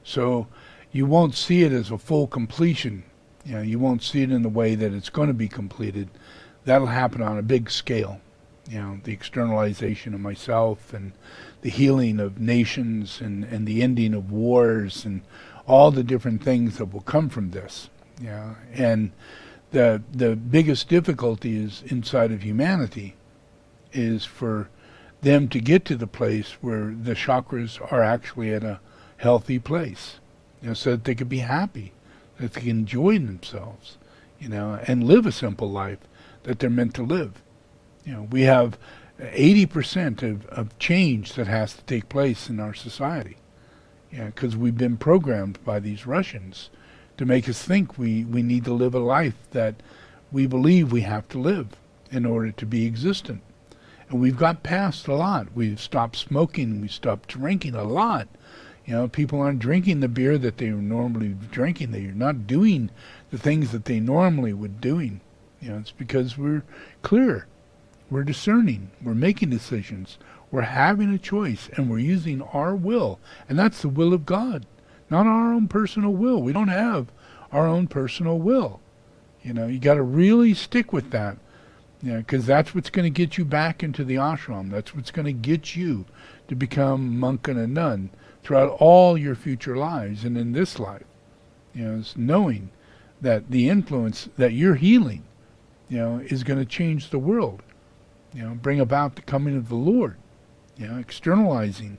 So you won't see it as a full completion. You know, you won't see it in the way that it's going to be completed. That'll happen on a big scale. You know, the externalization of myself and the healing of nations and the ending of wars and all the different things that will come from this. Yeah, and the biggest difficulty is inside of humanity is for them to get to the place where the chakras are actually at a healthy place, you know, so that they can be happy, that they can enjoy themselves, you know, and live a simple life that they're meant to live. You know, we have 80% of change that has to take place in our society, yeah, because we've been programmed by these Russians to make us think we need to live a life that we believe we have to live in order to be existent. And we've got past a lot. We've stopped smoking, we've stopped drinking a lot. You know, people aren't drinking the beer that they were normally drinking. They're not doing the things that they normally would doing. You know, it's because we're clear, we're discerning, we're making decisions, we're having a choice, and we're using our will. And that's the will of God. Not our own personal will. We don't have our own personal will. You know, you got to really stick with that. You know, because that's what's going to get you back into the ashram. That's what's going to get you to become monk and a nun throughout all your future lives and in this life. You know, it's knowing that the influence that you're healing, you know, is going to change the world. You know, bring about the coming of the Lord. You know, externalizing,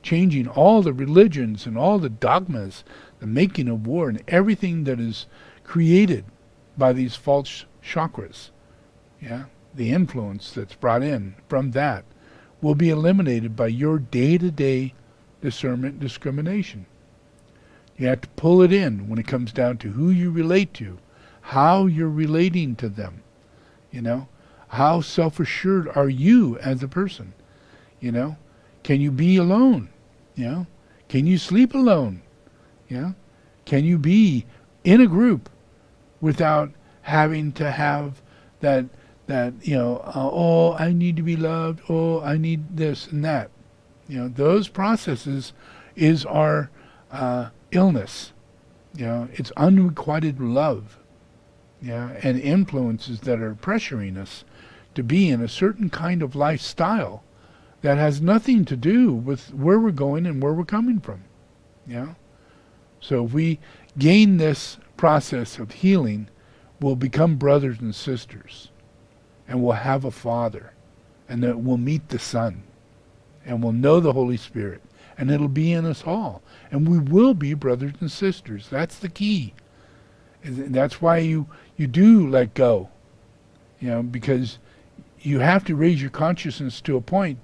changing all the religions and all the dogmas, the making of war and everything that is created by these false chakras. Yeah, the influence that's brought in from that will be eliminated by your day-to-day discernment discrimination. You have to pull it in when it comes down to who you relate to, how you're relating to them. You know, how self-assured are you as a person? You know, can you be alone? You know, can you sleep alone? You know, can you be in a group without having to have that you know, oh, I need to be loved, oh, I need this and that. You know, those processes is our illness. You know, it's unrequited love. Yeah, and influences that are pressuring us to be in a certain kind of lifestyle that has nothing to do with where we're going and where we're coming from. Yeah. So if we gain this process of healing, we'll become brothers and sisters, and we'll have a Father, and that we'll meet the Son, and we'll know the Holy Spirit, and it'll be in us all, and we will be brothers and sisters. That's the key. And that's why you do let go, you know, because you have to raise your consciousness to a point,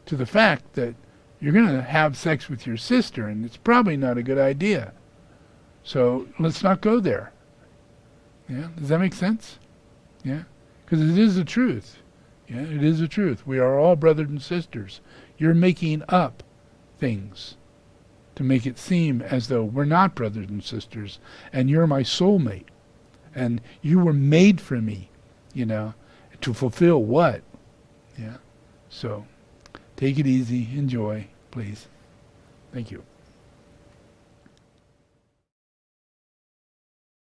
to the fact that you're going to have sex with your sister, and it's probably not a good idea. So let's not go there. Yeah, does that make sense? Yeah, because it is the truth. Yeah, it is the truth. We are all brothers and sisters. You're making up things to make it seem as though we're not brothers and sisters, and you're my soulmate, and you were made for me, you know, to fulfill what? Yeah. So take it easy, enjoy, please. Thank you.